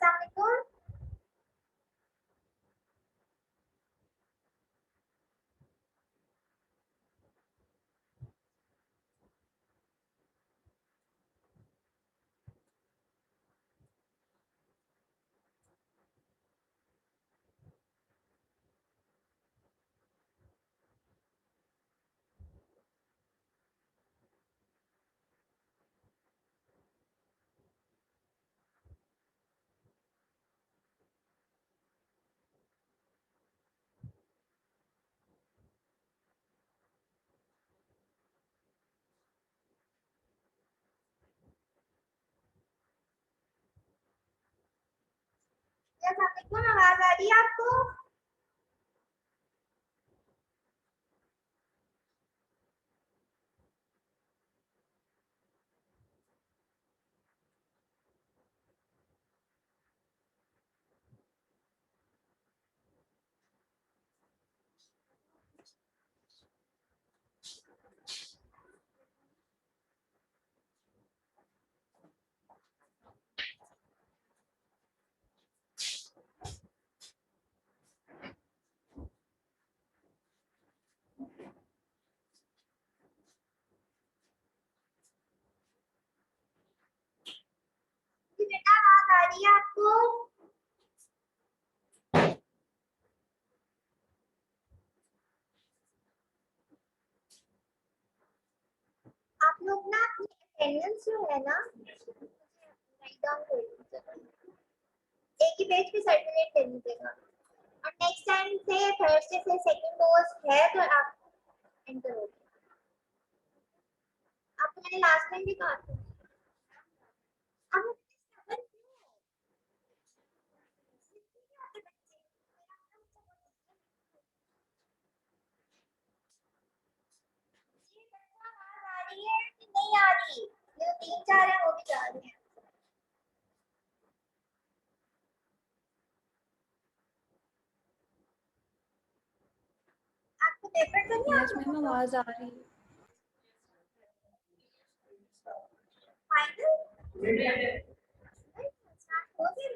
अस्सलाम वालेकुम। अस्सलाम वालेकुम, आवाज आ रही है आपको? जी बेटा, आवाज आ रही है आपको? आप लोग ना अपनी अटेंडेंस जो है ना राइट डाउन कर लीजिएगा, एक ही पेज पे सर्कुलेट कर लीजिएगा। और नेक्स्ट टाइम से थर्सडे से सेकंड पोस्ट है तो आप एंटर हो गए। आपको मैंने लास्ट टाइम भी कहा था। अब आवाज आ रही है कि नहीं आ रही? जो तीन चार है वो भी जा रहे हैं। आपको पेपर तो नहीं यस मैम, आवाज आ रही है। फाइनल हो गए?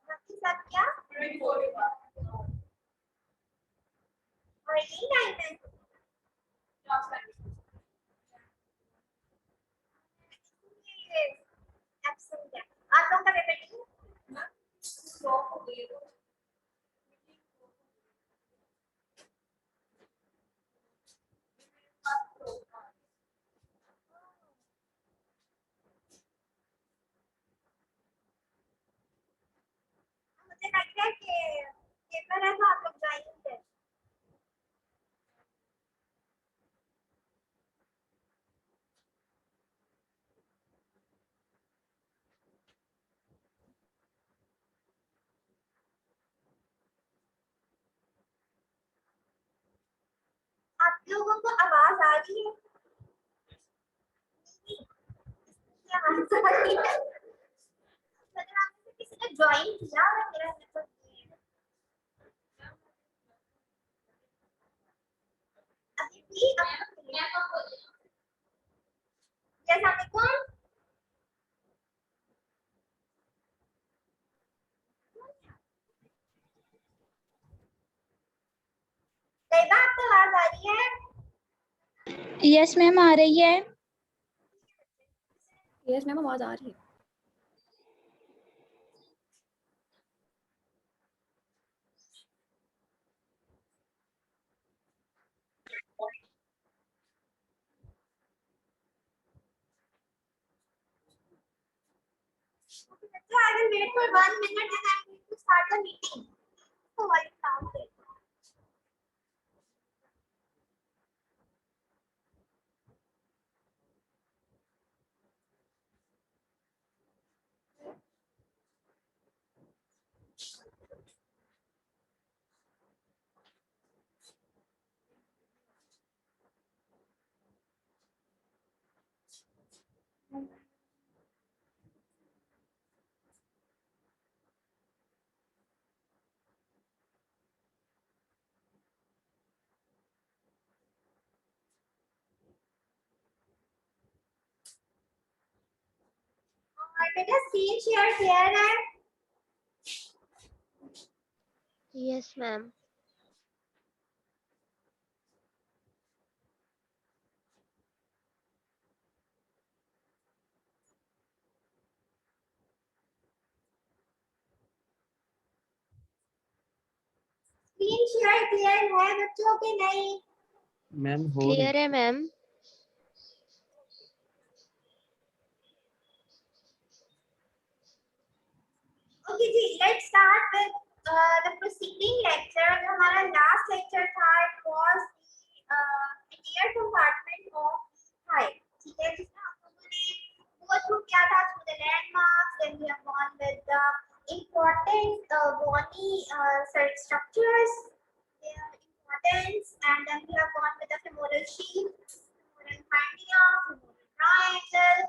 बाकी सब क्या और यही टाइम है? एब्सेंट है आप लोगों का पेपर नहीं है? मुझे लगता है कि पेपर है तो आप लोग ज्वाइन करें। आप लोगों को आवाज आ रही है? क्या आवाज आ रही है? मतलब आप में से किसी ने ज्वाइन किया है मेरा मतलब ये है। अभी भी जैसा आपने कौन तैयबा आपको आवाज आ रही है? यस मैम, आ रही है। यस मैम, आवाज आ रही है। So I will wait for 1 minute and I am going to start the meeting. So I count it. बेटा स्क्रीन शेयर क्लियर है? Yes, ma'am. Screen share clear है बच्चों के नहीं? मैम हो Clear रही है ma'am. ओके जी, let's start with the proceeding lecture. जो हमारा लास्ट लेक्चर था it was air compartment of height, ठीक है, जिसमें हम लोगों ने गो थ्रू किया था through the landmarks, then we have gone with the important bony structures, their importance, and then we have gone with the femoral sheath, femoral hernia, femoral triangle,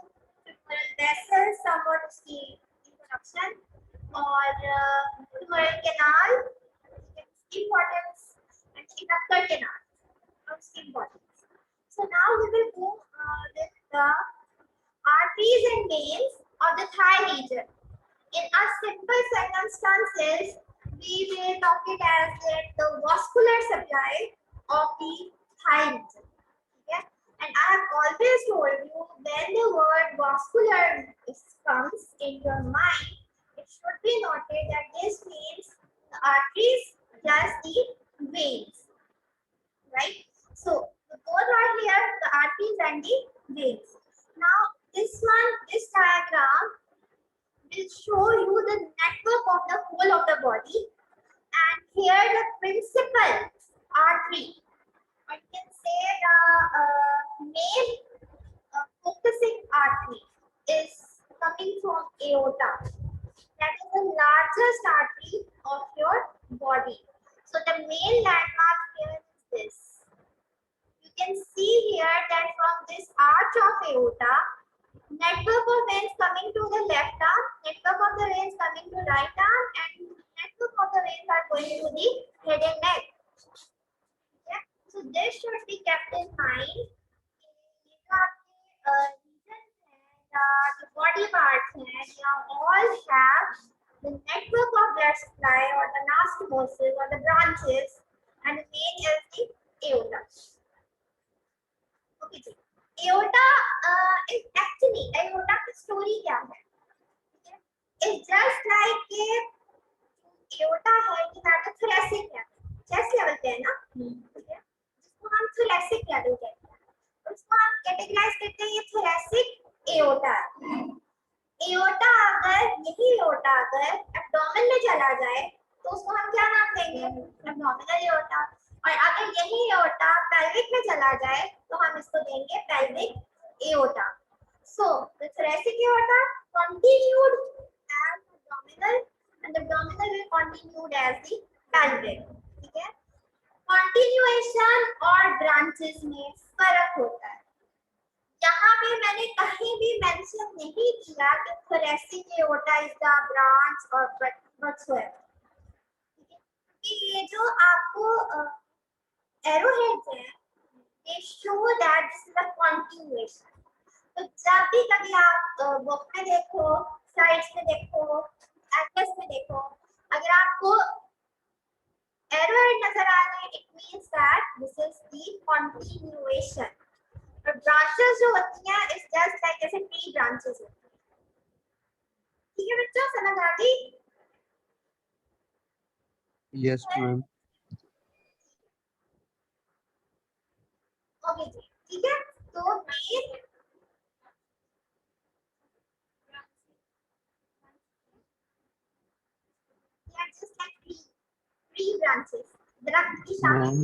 femoral vessels, somewhat उसकी introduction, और femoral canal, importance, and inductor canal, और उसकी importance. So now we will go with the arteries and veins of the thigh region. In a simple circumstances, we will talk it as the vascular supply of the thigh region. Okay? And I have always told you, when the word vascular comes in your mind, it should be noted that this means the arteries plus the veins, right? So both are here, the arteries and the veins. Now this diagram will show you the network of the whole of the body, and here the principal artery, I can say the main focusing artery is coming from aorta. That is the largest artery of your body. So the main landmark here is this. You can see here that from this arch of aorta, network of veins coming to the left arm, network of the veins coming to right arm, and network of the veins are going to the head and neck. Okay? So this should be kept in mind. The body parts all have the network of blood supply or the anastomosis or the branches, and the main is the aorta. Okay, ji. Aorta is actually aorta की story क्या है? It's just like aorta है कि that is thoracic level, chest level पे है ना, ठीक है, जिसको हम thoracic level कहते हैं, उसको हम categorize करते हैं ये thoracic aorta. Aorta यही aorta अगर abdomen में चला जाए तो उसको हम क्या नाम देंगे? Abdominal aorta. और अगर यही aorta pelvic में चला जाए तो हम इसको देंगे pelvic aorta. So the thoracic aorta continued as abdominal, and the abdominal will continue as the pelvic. ठीक है? Continuation और branches में फर्क होता है. यहाँ पे मैंने कहीं भी मेंशन नहीं किया कि thoracic aorta is the branch or whatsoever. ये जो आपको arrowheads हैं, they show that this is a continuation. तो जब भी कभी आप बुक में देखो, स्लाइड्स में देखो, एटलस में देखो, अगर आपको arrowhead नजर आ रहे हैं, it means that this is the continuation. और branches जो होती हैं, it's just like जैसे tree branches होती हैं. ठीक है बच्चों, समझ आ गई? Yes ma'am. ओके जी, ठीक है. तो main just like tree branches, दरख्त की शाखाएं. मैम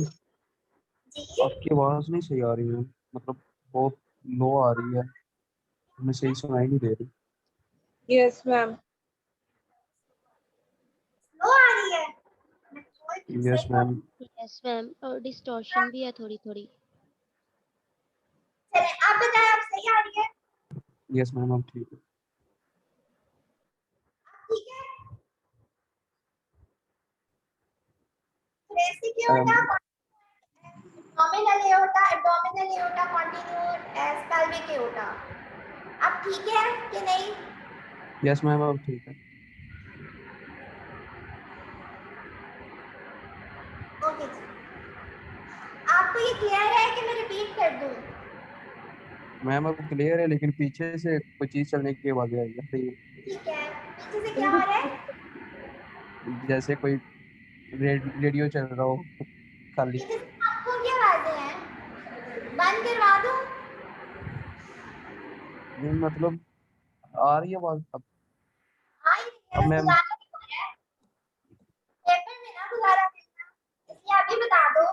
जी आपकी आवाज नहीं सही आ रही है, मतलब बहुत लो आ रही है, हमें सही सुनाई नहीं दे रही. Yes, ma'am. स्लो आ रही है. मैं कोई यस मैम. Yes ma'am. और distortion भी है थोड़ी थोड़ी. चले आप बताएं, आप सही आ रही है? यस मैम अब ठीक है. ठीक है. thoracic aorta, abdominal aorta continued as pelvic aorta. अब ठीक है कि नहीं? यस मैम अब ठीक है। ओके जी, आपको ये क्लियर है कि मैं रिपीट कर दूं? मैम अब क्लियर है, लेकिन पीछे से कोई चीज चलने की आवाजें आई है, तो ठीक है, पीछे से क्या आ रहा है? जैसे कोई रेडियो चल रहा हो खाली। पीछे से आपको क्या आवाजें हैं? बंद करवा दूं? नहीं मतलब आ रही है आवाज अब। हाँ, ये अब बस मैम, गुजारा नहीं हो रहा है, पेपर में ना गुजारा करना, इसलिए अभी बता दो।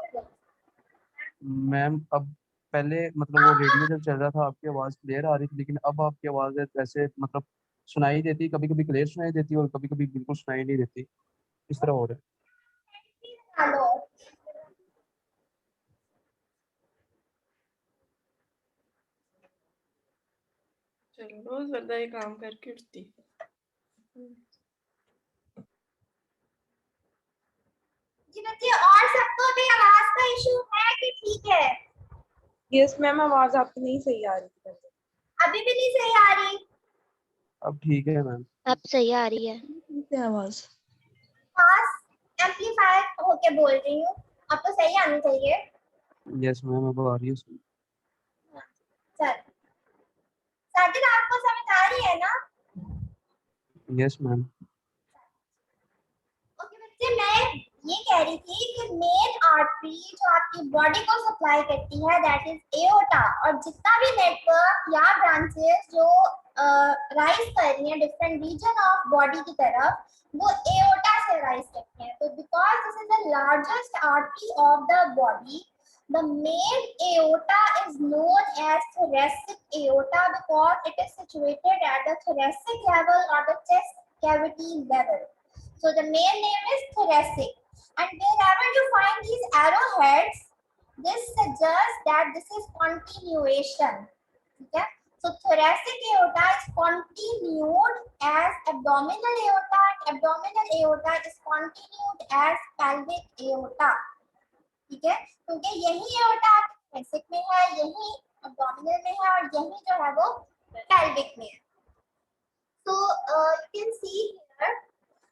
मैम अब पहले मतलब वो रेडियो जब चल रहा था आपकी आवाज क्लियर आ रही थी, लेकिन अब आपकी आवाज ऐसे मतलब सुनाई देती, कभी कभी क्लियर सुनाई देती और कभी कभी बिल्कुल सुनाई नहीं देती, इस तरह हो रहा हेलो, चलो रोज बंदा ये काम करके उठती। जी बच्चे, और सबको भी आवाज का इशू है कि ठीक है? यस मैम, आवाज आपकी नहीं सही आ रही थी। अभी भी नहीं सही आ रही? अब ठीक है मैम। अब सही आ रही है। आवाज फास्ट एम्पलीफायर होके बोल रही हूँ, अब तो सही आनी चाहिए। यस मैम अब आ रही है। चल, साजिद आपको समझ आ रही है ना? Yes ma'am. ओके बच्चे, मैं ये कह रही थी कि मेन आर्टरी जो आपकी बॉडी को सप्लाई करती है दैट इज एओर्टा, और जितना भी नेटवर्क या ब्रांचेस जो राइज कर रही हैं डिफरेंट रीजन ऑफ बॉडी की तरफ, वो एओर्टा से राइज करती हैं। तो because this is the largest artery of the body, the main aorta is known as thoracic aorta because it is situated at the thoracic level or the chest cavity level. So the main name is thoracic. And wherever you find these arrowheads, this suggests that this is continuation. Okay? So thoracic aorta is continued as abdominal aorta, and abdominal aorta is continued as pelvic aorta. ठीक है, क्योंकि यही aorta thoracic में है, यही abdominal में है, और यही जो है वो pelvic में है. So you can see here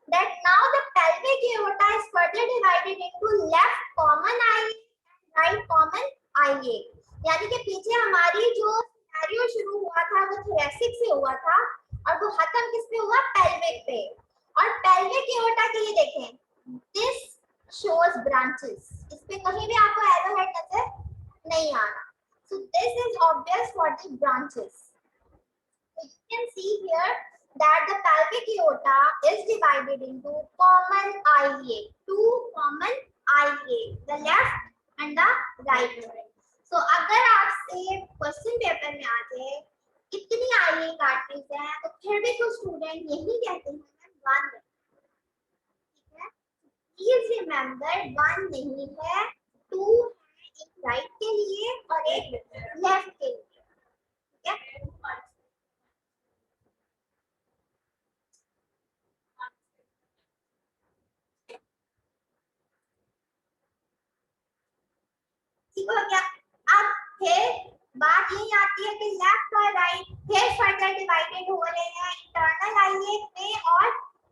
that now the pelvic aorta is further divided into left common iliac and right common iliac. यानी कि पीछे हमारी जो सिनेरियो शुरू हुआ था वो thoracic से हुआ था और वो खत्म किस पे हुआ? pelvic पे. और pelvic aorta के लिए देखें, this shows branches. इस पे कहीं भी आपको arrowhead नजर नहीं आ रहा. So this is obvious for the branches. So you can see here that the pelvic aorta is divided into common iliac, two common iliac, the left and the right. So अगर आपसे question paper में आ जाए कितनी iliac arteries हैं, तो फिर भी कुछ स्टूडेंट यही कहते हैं वन. ठीक है, प्लीज रिमेंबर वन नहीं है, टू है, एक राइट के लिए और एक लेफ्ट के लिए. ठीक है, ठीक हो गया. अब फिर बात यही आती है कि लेफ्ट और राइट फिर फर्दर डिवाइडेड हो रहे हैं इंटरनल आइलेट में और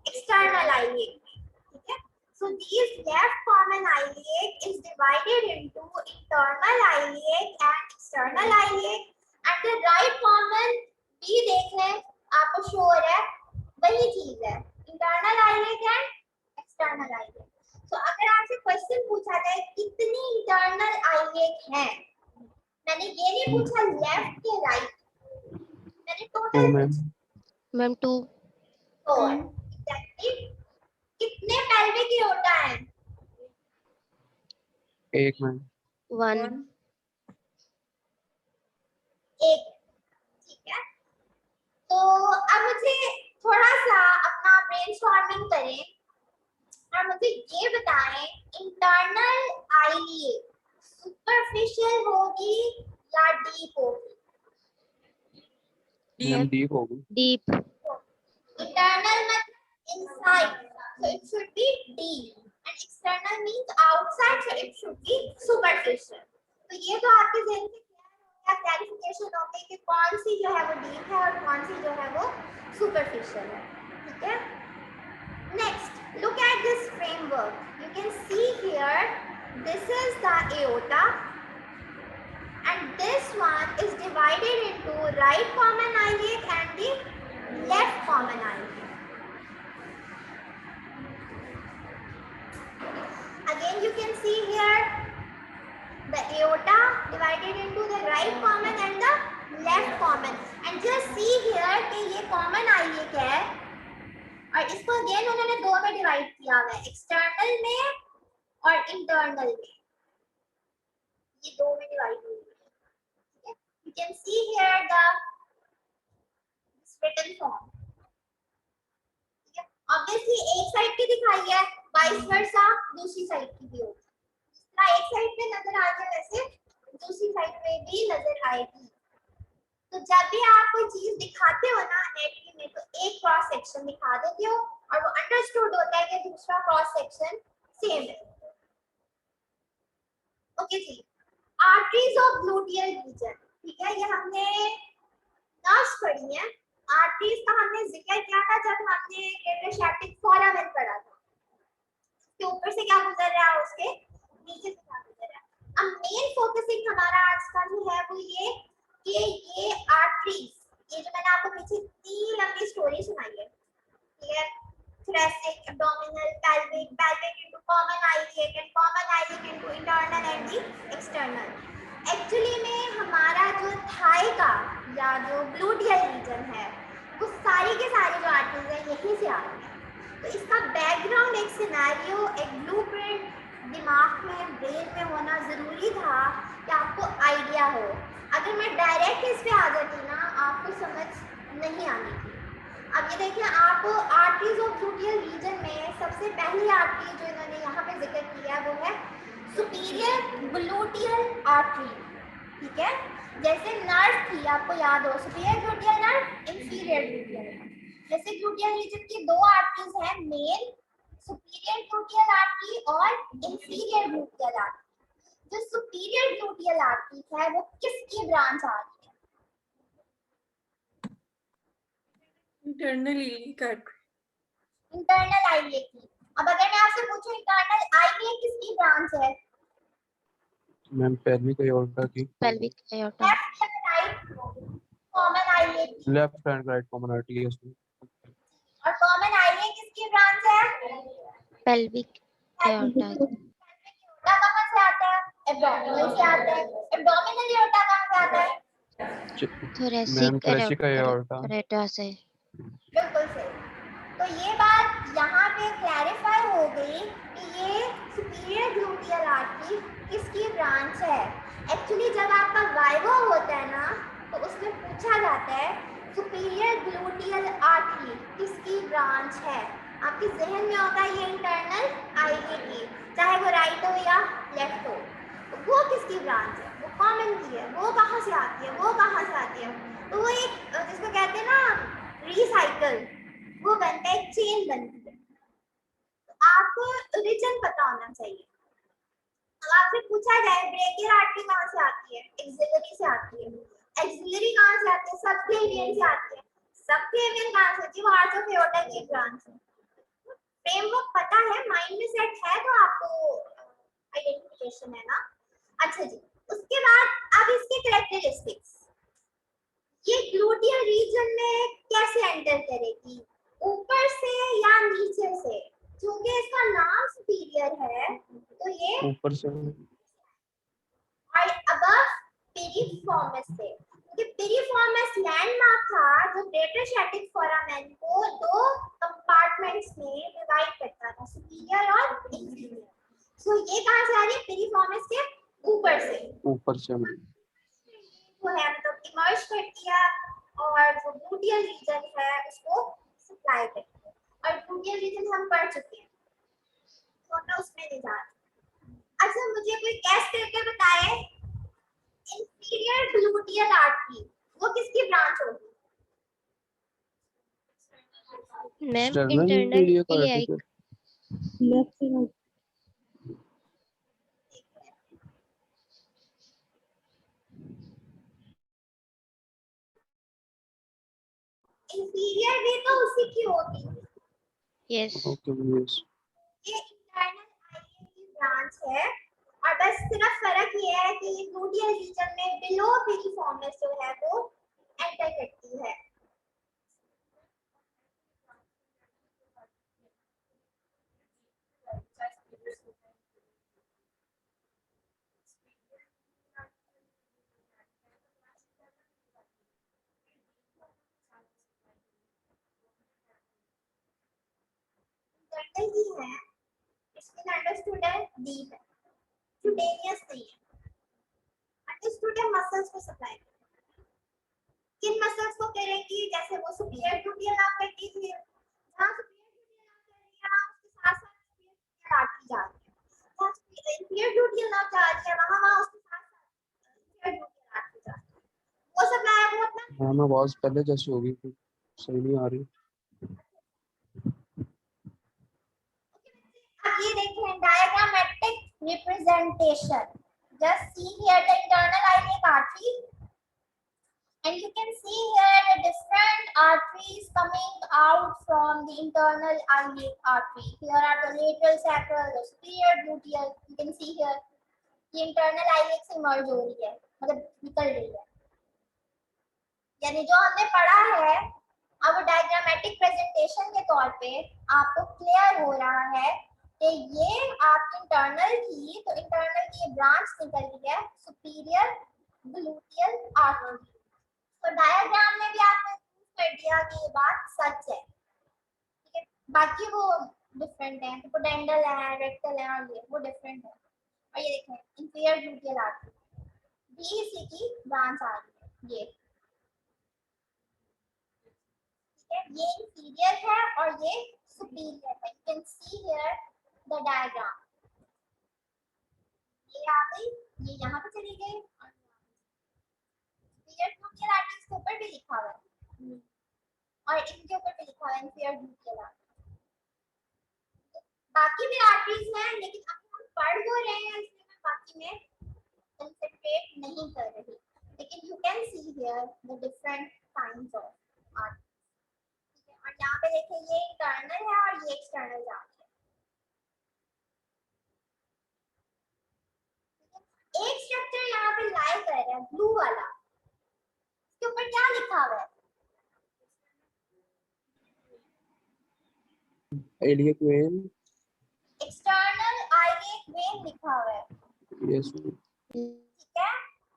एक्सटर्नल आइलेट में. ठीक है, so these left common iliac is divided into internal iliac and external iliac, and the right common भी देख लें, आपको शो हो रहा है वही चीज है, internal iliac and external iliac. तो अगर आपसे क्वेश्चन पूछा जाए कितनी इंटरनल आइलेट हैं, मैंने ये नहीं पूछा लेफ्ट के राइट, मैंने टोटल मैम मैम 2 तो एग्जैक्टली कितने पेल्विक एओर्टा हैं? एक मैम 1 एक. ठीक है, तो अब मुझे थोड़ा सा अपना ब्रेनस्टॉर्मिंग करें और मुझे ये बताएं इंटरनल आइलेट सुपरफिशियल होगी या डीप होगी? मैम डीप होगी। डीप Internal मतलब inside, so it should be deep, and external means outside, so it should be superficial. तो ये तो आपके ज़हन से क्लियर हो क्लैरिफिकेशन हो गई कि कौन सी जो है वो डीप है और कौन सी जो है वो सुपरफिशियल है, ठीक है। Next look at this framework, you can see here this is the aorta and this one is divided into right common iliac and the left common iliac. Again you can see here the aorta divided into the right common and the left common, and just see here कि ये common iliac है और इसको again उन्होंने दो में divide किया हुआ है, एक्सटर्नल में और इंटरनल में, ये दो में डिवाइड हुई है, ठीक है। You can see here the written form, ठीक है। Obviously एक साइड की दिखाई है, vice versa दूसरी साइड की भी होगी, एक साइड पे नजर आ रही है वैसे दूसरी साइड पे भी नजर आएगी। तो जब भी आप कोई चीज दिखाते हो ना एनाटॉमी में, तो एक क्रॉस सेक्शन दिखा देते हो और वो अंडरस्टूड होता है कि दूसरा क्रॉस सेक्शन सेम है। ओके जी, आर्टरीज ऑफ ग्लूटियल रीजन, ठीक है, ये हमने नर्व्स पढ़ी है। आर्टरीज का हमने जिक्र किया था जब हमने ग्रेटोशैप्टिक फोरामेन पढ़ा था, उसके ऊपर से क्या गुजर रहा है, उसके नीचे से क्या गुजर रहा है। अब मेन फोकसिंग हमारा आज का जो है वो ये कि ये आर्टरीज, ये जो मैंने आपको पीछे इतनी लंबी स्टोरी सुनाई है, ठीक है, thoracic, abdominal, pelvic, pelvic into common iliac and common iliac into internal and the external. Actually में हमारा जो थाई का या जो ग्लूटियल रीजन है वो सारी के सारी जो आर्टरीज है यहीं से आ रही है। तो इसका बैकग्राउंड एक सिनेरियो, एक ब्लूप्रिंट दिमाग में, ब्रेन में होना जरूरी था कि आपको आइडिया हो। अगर मैं डायरेक्ट इस पे आ जाती ना, आपको समझ नहीं आनी थी। अब ये देखिए, आप आर्टरीज ऑफ ग्लूटियल रीजन में सबसे पहली आर्टरी जो इन्होंने यहाँ पे जिक्र किया वो है सुपीरियर ग्लूटियल आर्टरी, ठीक है। जैसे नर्व थी, आपको याद हो, superior gluteal nerve, inferior gluteal nerve. जैसे ग्लूटियल रीजन की दो आर्टरीज हैं, मेन सुपीरियर ग्लूटियल आर्टरी और इंफीरियर ग्लूटियल आर्टरी। जो सुपीरियर ग्लूटियल आर्टरी है वो किसकी ब्रांच आ रही है? Internal iliac artery. Internal iliac की। अब अगर मैं आपसे पूछूं इंटरनल आइलियक किसकी ब्रांच है? मैम pelvic aorta की, pelvic aorta, लेफ्ट या राइट? कॉमन आइलियक की। Left and right common artery है उसमें। और कॉमन आइलियक किसकी ब्रांच है? pelvic aorta, एओर्टा कहां से आता है? एब्डोमिनल से आता है। एब्डोमिनल एओर्टा कहां से आता है? Ma'am thoracic thoracic aorta। aorta से। बिल्कुल सही। तो ये बात यहाँ पे क्लैरिफाई हो गई कि ये सुपीरियर ग्लूटियल आर्टरी किसकी ब्रांच है। एक्चुअली जब आपका वाइवा होता है ना, तो उसमें पूछा जाता है सुपीरियर ग्लूटियल आर्टरी किसकी ब्रांच है। आपके जहन में होगा ये इंटरनल आइलियक की, चाहे वो राइट हो या लेफ्ट हो, तो वो किसकी ब्रांच है, वो कॉमन की है, वो कहाँ से आती है, वो कहाँ से आती है। तो वो एक जिसको कहते हैं ना रिसाइकल, वो बनता है, चेन बनती है। तो आपको रीजन पता होना चाहिए। अब आपसे पूछा जाए ब्रेकियल आर्टरी कहाँ से आती है, एक्सिलरी से आती है। एक्सिलरी कहाँ से आती है, सबक्लेवियन से आती है। सबक्लेवियन कहाँ से आती है, वो आर्च ऑफ एओर्टा की ब्रांच है। फ्रेमवर्क पता है, माइंड में सेट है, तो आपको आइडेंटिफिकेशन है ना। अच्छा जी, उसके बाद अब इसके कैरेक्टरिस्टिक्स, ये ग्लूटियल रीजन में कैसे एंटर करेगी, ऊपर से या नीचे से? क्योंकि इसका नाम सुपीरियर है तो ये ऊपर से। और अबव पेरिफॉर्मस से, क्योंकि पेरिफॉर्मस लैंडमार्क था जो ग्रेटर शैटिक फोरामेन को दो कंपार्टमेंट्स में डिवाइड करता था, सुपीरियर और इंफीरियर। सो ये कहां से आ रही है? पेरिफॉर्मस के ऊपर से। ऊपर से वो है मतलब इमर्ज करती है और जो ग्लूटियल रीजन है उसको सप्लाई करती है। और ग्लूटियल रीजन हम पढ़ चुके हैं, तो मैं उसमें नहीं जा रही। अच्छा, मुझे कोई गैस करके बताए इंफीरियर ग्लूटियल आर्टरी वो किसकी ब्रांच होगी? Ma'am external internal iliac artery iliac, से। सुपीरियर भी तो उसी की होगी। Yes. Okay yes. ये इंटरनल आईए की ब्रांच है और बस सिर्फ फर्क ये है कि ये ग्लूटियल रीजन में बिलो पिरिफॉर्मिस जो है वो एंटर करती है। इंटरनल ही है, इसमें अंडरस्टूड है, डीप है, क्यूटेनियस नहीं है। अंडरस्टूड है मसल्स को सप्लाई, किन मसल्स को करेंगी, जैसे वो सुपीरियर ग्लूटियल नाम करती थी, जहां सुपीरियर ग्लूटियल नाम कर रही है वहां उसके साथ साथ सुपीरियर ग्लूटियल आती जा रही है, जहां सुपीरियर ग्लूटियल नाम जा रही है वहां उसके साथ साथ सुपीरियर ग्लूटियल आती जा रही है। वो सप्लाई वो अपना मैम आवाज पहले जैसी होगी, सही नहीं आ रही। अब ये देखें diagrammatic representation, just see here the internal iliac artery and you can see here the different arteries coming out from the internal iliac artery. Here are the lateral sacral, the superior gluteal, you can see here the internal iliac से merge हो रही है, मतलब निकल रही है, यानी जो हमने पढ़ा है अब डायग्रामेटिक प्रेजेंटेशन के तौर पे आपको क्लियर हो रहा है कि ये आप इंटरनल की, तो इंटरनल की ब्रांच निकल रही है सुपीरियर ग्लूटियल आर्टरी। तो डायग्राम में भी आपने प्रूव कर दिया कि ये बात सच है, ठीक है। बाकी वो डिफरेंट है, हिपोडेंडल है, रेक्टल है और ये वो डिफरेंट है। और ये देखें इंफीरियर ग्लूटियल आर्टरी भी इसी की ब्रांच आ रही है, ये इंफीरियर है और ये सुपीरियर है। You can see here the diagram, ये आ गई, ये यहाँ पे चली गई और सुपीरियर ग्लूटियल आर्टरीज के ऊपर भी लिखा हुआ है और इनके ऊपर भी लिखा हुआ है इंफीरियर ग्लूटियल आर्टरी। बाकी भी आर्टरीज हैं लेकिन अब हम पढ़ तो रहे हैं इसलिए मैं बाकी में कंसंट्रेट नहीं कर रही, लेकिन you can see here the different kinds of artery. और यहाँ पे देखिए ये इंटरनल है और ये एक्सटर्नल जा रही है। एक स्ट्रक्चर यहाँ पे लाई कर रहा है ब्लू वाला, इसके ऊपर क्या लिखा हुआ है? Iliac when, external iliac when लिखा हुआ है, यस। ठीक है।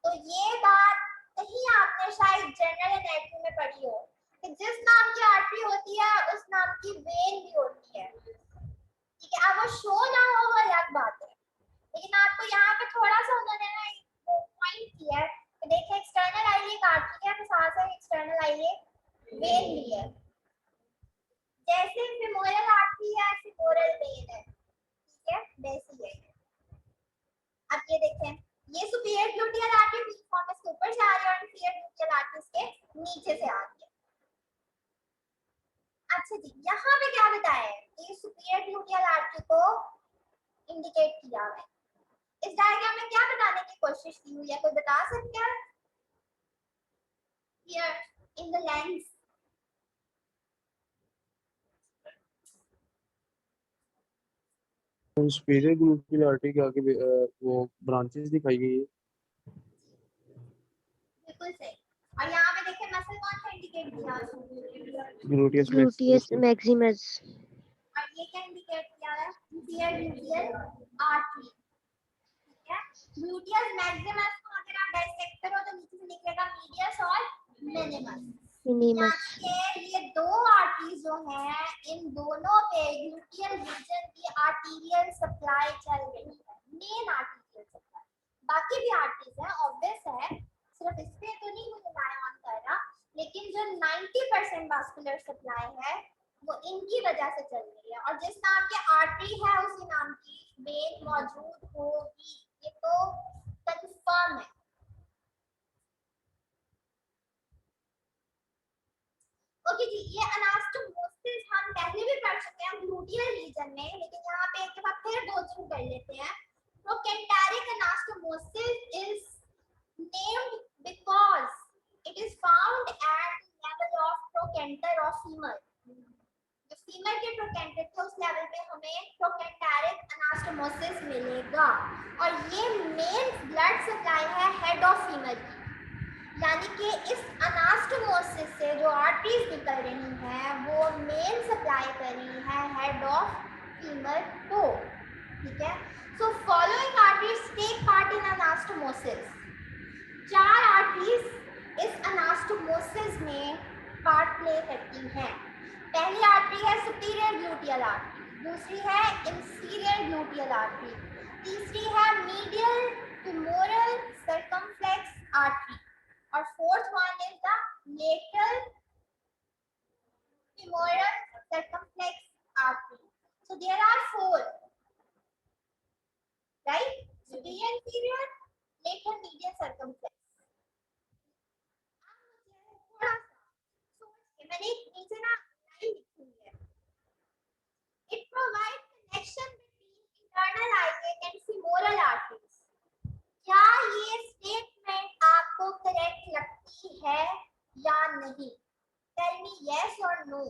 तो ये बात कहीं आपने शायद जनरल एनाटॉमी में पढ़ी हो कि जिस नाम की आर्टरी होती है उस नाम की वेन भी होती है, ठीक है। अब वो शो ना हो वो अलग बात है, लेकिन आपको यहाँ पे थोड़ा सा उन्होंने ना पॉइंट किया है कि देखिए एक्सटर्नल आइलियक आर्टरी है तो साथ साथ एक्सटर्नल आइलियक वेन भी है, जैसे फेमोरल आर्टरी है फेमोरल वेन है, ठीक है, वैसे ही है। अब ये देखें ये सुपीरियर ग्लूटियल आर्टरी पिरिफॉर्मिस के ऊपर से आ रही है और इंफीरियर ग्लूटियल आर्टरी के नीचे से आ रही है। अच्छा जी, यहाँ पे क्या बताया है कि सुपीरियर ग्लूटियल आर्टरी को इंडिकेट किया है। इस डायग्राम में क्या बताने की कोशिश की हुई है, कोई बता सकता है? Here in the lens superior gluteal artery के आगे वो ब्रांचेस दिखाई गई है। बिल्कुल सही। और यहाँ पे देखिए मसल कौन सा इंडिकेट किया है? Gluteus Gluteus maximus. और ये क्या इंडिकेट किया है? इंफीरियर ग्लूटियल आर्टरी, ठीक है। ग्लूटियस मैक्सिमस को अगर आप डाइसेक्ट करो तो नीचे से निकलेगा मीडियस और मिनिमस। Minimus. ये दो आर्टरीज जो हैं इन दोनों पे ग्लूटियल रीजन की आर्टीरियल सप्लाई चल रही है, मेन आर्टीरियल सप्लाई। बाकी भी आर्टरीज हैं, ऑब्वियस है, सिर्फ इस पे तो नहीं मुझे रिलाई ऑन कर रहा, लेकिन जो 90% वास्कुलर सप्लाई है वो इनकी वजह से चल रही है। और जिस नाम की आर्टरी है उसी नाम की वेन मौजूद होगी, ये तो कंफर्म है। ओके जी, ये अनास्टोमोसिस हम पहले भी पढ़ चुके हैं ग्लूटियल रीजन में, लेकिन यहाँ पे एक दफा फिर दो दिन कर लेते हैं। Trochanteric anastomosis is named because it is found at the level of trochanter of femur. जो फीमर के ट्रोकेंटर थे उस लेवल पे हमें ट्रोकेंटेरिक अनास्टोमोसिस मिलेगा। और ये मेन ब्लड सप्लाई है हेड ऑफ फीमर की, यानी कि इस अनास्टोमोसिस से जो आर्टरीज निकल रही हैं वो मेन सप्लाई कर रही है हेड ऑफ फीमर को। ठीक है, so following arteries take part in anastomosis. 4 arteries इस अनास्टोमोसिस में पार्ट प्ले करती हैं। पहली आर्टरी है सुपीरियर ग्लूटियल आर्टरी, दूसरी है इंफीरियर ग्लूटियल आर्टरी, तीसरी है मीडियल femoral circumflex artery, और fourth one is the lateral femoral circumflex artery. So there are 4, right? Superior, inferior, lateral, medial, circumflex. थोड़ा सा मैंने नीचे ना लाइन लिखी हुई है। It provides connection between internal iliac and femoral arteries. क्या ये स्टेटमेंट आपको करेक्ट लगती है या नहीं? टेल मी यस और नो।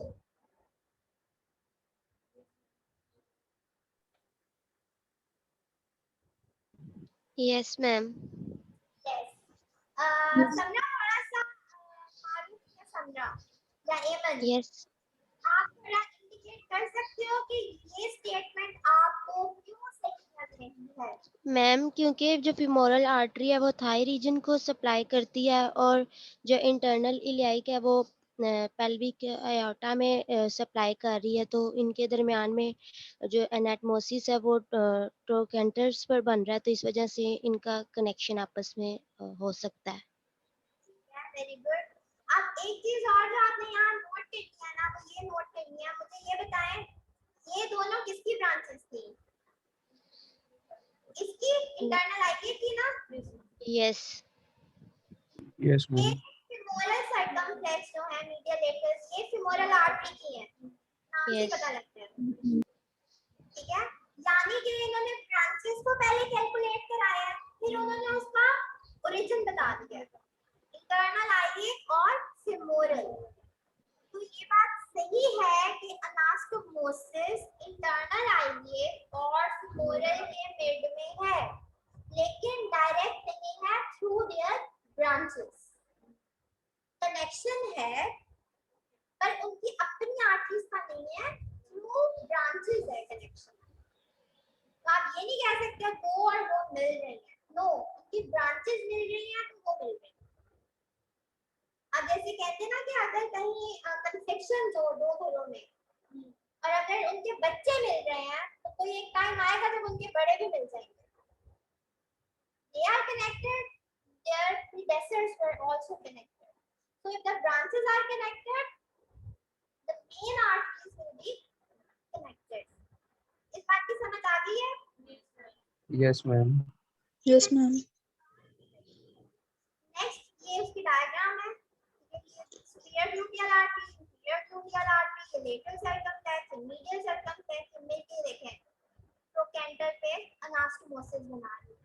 Yes, ma'am. यस। समरा थोड़ा सा मारूफ या समरा या एमन, Yes. आप थोड़ा इंडिकेट कर सकते हो कि ये स्टेटमेंट आपको क्यों सही लग रही है? मैम, क्योंकि जो फीमोरल आर्टरी है वो थाई रीजन को सप्लाई करती है, और जो इंटरनल इलियाक है वो पेल्विक अयोटा में सप्लाई कर रही है, तो इनके दरमियान में जो एनाटमोसिस है वो ट्रोकेंटर्स पर बन रहा है, तो इस वजह से इनका कनेक्शन आपस में हो सकता है। Very good. अब एक चीज और जो आपने यहाँ नोट करनी है ना, वो ये नोट करनी है, मुझे ये बताएं ये दोनों किसकी ब्रांचेस थी? इसकी इंटरनल आईटी थी ना? यस। यस ये मैम। femoral circumflex जो है medial lateral, ये femoral artery की है, नाम से Yes. पता लगता है। ठीक है, यानी कि इन्होंने ब्रांचेस को पहले कैलकुलेट कराया, फिर उन्होंने उसका ओरिजिन बता दिया, इंटरनल आईलिएक और femoral। तो ये बात सही है कि अनास्टोमोसिस इंटरनल आईलिएक और femoral के मिड में है, लेकिन डायरेक्ट नहीं है थ्रू देयर ब्रांचेस। कनेक्शन है पर उनकी अपनी आर्टरीज का नहीं है, थ्रू ब्रांचेस है कनेक्शन। तो आप ये नहीं कह सकते वो और वो मिल रहे हैं, नो, उनकी ब्रांचेस मिल रही हैं तो वो मिल रही हैं। अब जैसे कहते हैं ना कि अगर कहीं कन्फेक्शन हो दो घरों में और अगर उनके बच्चे मिल रहे हैं तो कोई एक टाइम आएगा जब उनके बड़े भी मिल जाएंगे। They are connected, their predecessors were also connected. So if the branches are connected, the main arteries will be connected. इस बात की समझ आ गई है? Yes ma'am. Yes ma'am. Next ये उसकी डायग्राम है। Superior gluteal artery, inferior gluteal artery, lateral circumflex, medial circumflex मिलके देखें ट्रोकेंटर पे अनास्टोमोसिस बना रही है।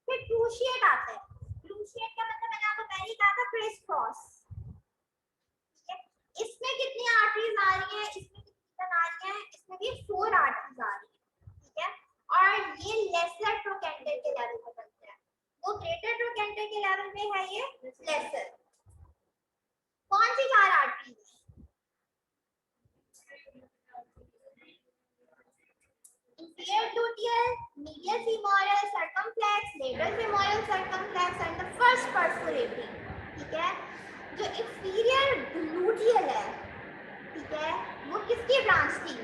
फिर क्रूशिएट आता है। क्रूशिएट का मतलब मैंने आपको पहले ही कहा था क्रिस क्रॉस। ठीक है, इसमें कितनी आर्टरीज आ रही हैं, इसमें कितनी आ रही हैं, इसमें भी 4 आर्टरीज आ रही हैं। ठीक है, और ये लेसर ट्रोकेंटर के लेवल पे बनता है, वो ग्रेटर ट्रोकेंटर के लेवल पे है ये लेसर। कौन सी 4 arteries? inferior gluteal, medial femoral circumflex, lateral femoral circumflex and the first perforating। ठीक है, जो inferior gluteal है, ठीक है, वो किसकी ब्रांच थी?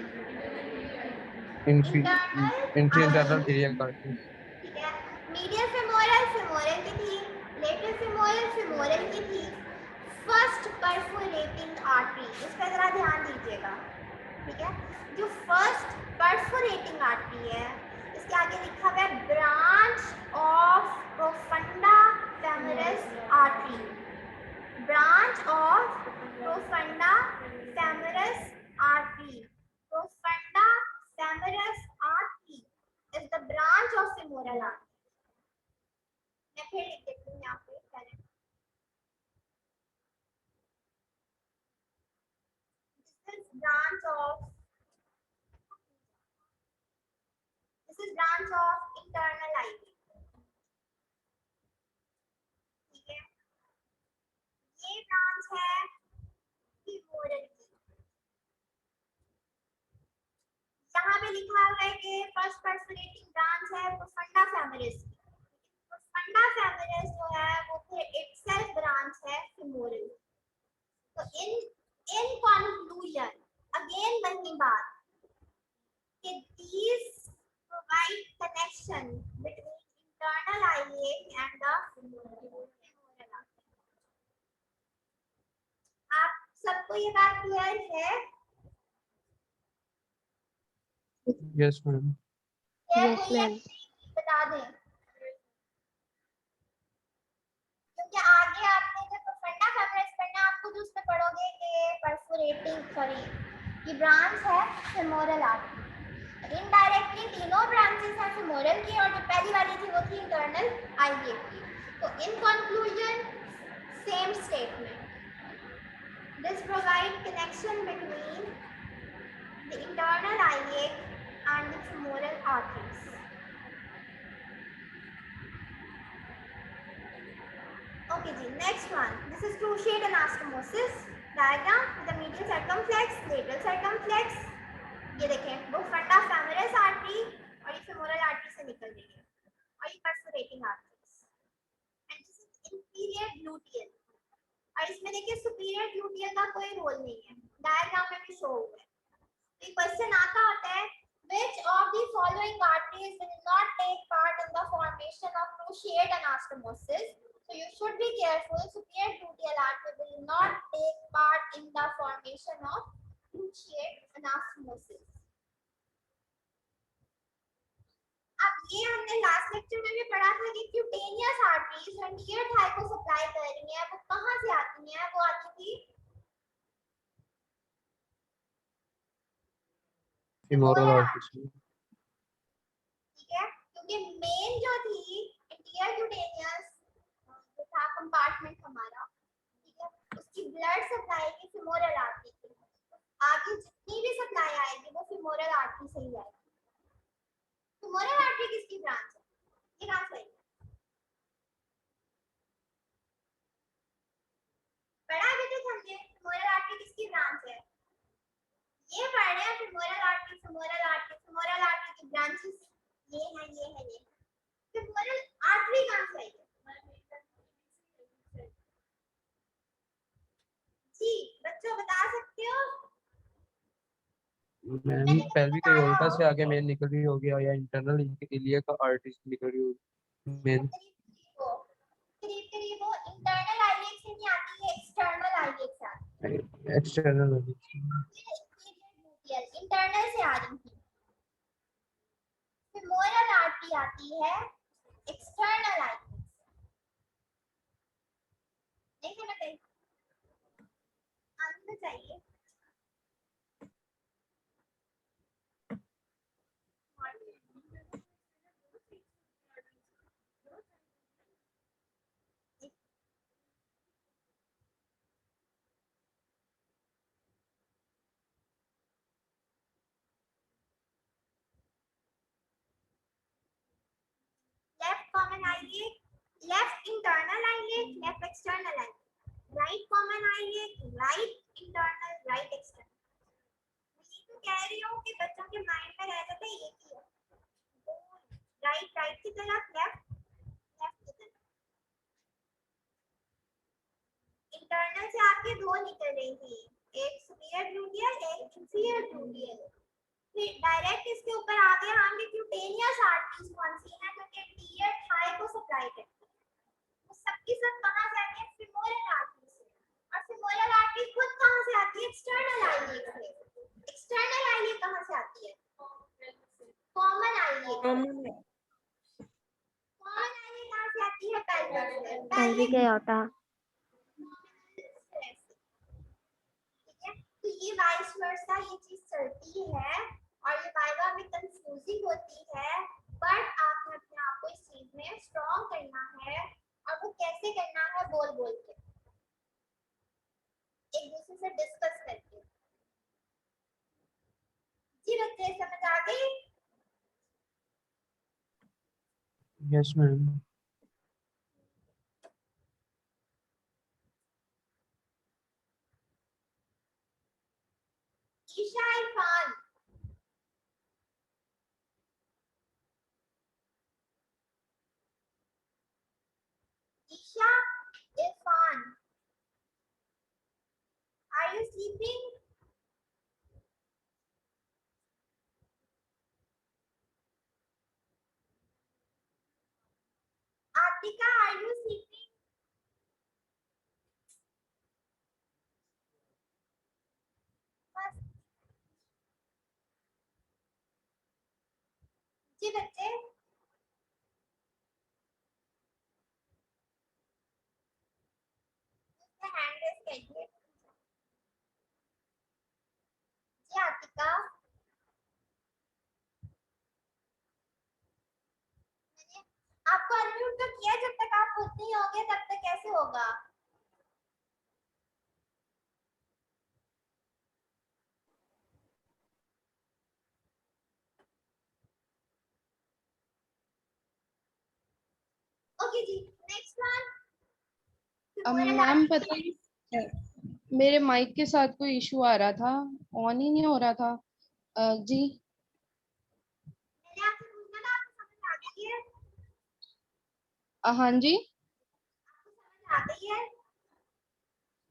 Internal iliac artery. ठीक है, medial femoral femoral की थी, lateral femoral femoral की थी, first perforating artery, इस पर जरा ध्यान दीजिएगा। ठीक है, जो फर्स्ट परफोरेटिंग आर्टरी है इसके आगे लिखा हुआ है branch of profunda femoris artery. Branch of profunda femoris artery, profunda femoris artery is the branch of femoral artery. मैं फिर लिख देती हूँ यहाँ पे पहले। branch of internal iliac. ठीक है, ये ब्रांच है femoral की। यहाँ पे लिखा हुआ है कि फर्स्ट पर्सोनेटिंग ब्रांच है वो फंडा फेमोरिस की। तो फंडा फेमोरिस जो है वो फिर इटसेल्फ ब्रांच है femoral। तो इन कंक्लूजन अगेन वही बात कि these provide connection between internal iliac and the femoral artery। आप सबको ये बात क्लियर है? Yes ma'am. या यस कोई मैम। बता दें, क्योंकि आगे आपने जब फंडा फेमोरिस पढ़ना आपको तो उसमें पढ़ोगे कि परफोरेटिंग सॉरी ये ब्रांच है femoral आर्टरी। इनडायरेक्टली तीनों ब्रांचेस हैं femoral की और जो पहली वाली थी वो थी इंटरनल iliac की। तो in conclusion same statement, this provide connection between the internal iliac and the femoral arteries। Okay जी, next one. This is cruciate anastomosis diagram with the medial circumflex, lateral circumflex। ये देखें वो फंडा femoris artery और ये femoral artery से निकल रही है और ये perforating arteries। And this is inferior gluteal और इसमें देखिए superior gluteal का कोई रोल नहीं है, डायग्राम में भी शो हुआ है। तो क्वेश्चन आता होता है which of the following arteries will not take part in the formation of cruciate anastomosis? So you should be careful. Superior gluteal artery will not take part in the formation of cruciate anastomosis। अब ये हमने last lecture में भी पढ़ा था कि cutaneous arteries जो near Thai को सप्लाई कर रही हैं वो कहां से आती हैं? वो आती थी femoral femoral artery। ठीक है, क्योंकि मेन जो थी इंटीरियर क्यूटेनियस जो था कंपार्टमेंट हमारा, ठीक है, उसकी ब्लड सप्लाई की femoral आर्टरी थी। आगे जितनी भी सप्लाई आएगी वो femoral आर्टरी से ही आएगी। femoral आर्टरी किसकी ब्रांच है? ये कहां से आएगी? पढ़ा अभी तक हमने femoral आर्टरी किसकी ब्रांच है? ये पढ़ रहे हैं femoral आर्टरी की ब्रांचेस ये है ये है ये। femoral आर्टरी कहां से आएगी? जी बच्चों बता सकते हो? मैम पेल्विक एओर्टा से आगे मेन निकल रही होगी या इंटरनल इलिया का आर्टरी से निकल रही होगी मेन। करीब वो इंटरनल आईलेट से नहीं आती है, एक्सटर्नल आईलेट से आती है। एक्सटर्नल इंटरनल से आ रही थी, femoral आर्टरी आती है एक्सटर्नल आईलेट से। नहीं समझ आई? आंसर चाहिए। Left common eyelet, left internal eyelet, left external eyelet, right common eyelet, right internal, right external. मैं तो कह रही हूँ कि बच्चों के माइंड में रह जाता है एक ही है, राइट राइट की तरफ, लेफ्ट लेफ्ट की तरफ। इंटरनल से आपके दो निकल रही थी, एक सुपीरियर ग्लूटियल, एक इंफीरियर ग्लूटियल। फिर डायरेक्ट इसके ऊपर आ गया हम कि क्यूटेनियस आर्टरीज कौन सी हैं जो कि इंटीरियर थाई को सप्लाई करती है। वो सबकी सब कहां से आती है? femoral आर्टरी से। और femoral आर्टरी खुद कहां से आती है? एक्सटर्नल आईलेट से। एक्सटर्नल आईलेट कहां से आती है? Common eyelet. कॉमन आईलेट कहां से आती है? पेल्विक से। Pelvic aorta. ठीक है, तो ये वाइस वर्सा ये चीज चलती है और ये वाइवा में कंफ्यूजिंग होती है, बट आपने अपने आप को इस चीज में स्ट्रांग करना है। और वो कैसे करना है? बोल बोल के, एक दूसरे से डिस्कस करके। आ गई? Yes ma'am. Isha Irfan, Isha Irfan, are you sleeping? Atika, are you sleeping? जी बच्चे, हैंड रेस करिए। जी आतिका, मैंने आपको अनम्यूट तो किया, जब तक आप खुद नहीं होगे तब तक कैसे होगा? ओके जी, नेक्स्ट वन। मैम पता नहीं मेरे माइक के साथ कोई इशू आ रहा था, ऑन ही नहीं हो रहा था। जी मैंने आपसे पूछना था, आपको समझ आ गई है? हाँ जी, आपको समझ आ गई है?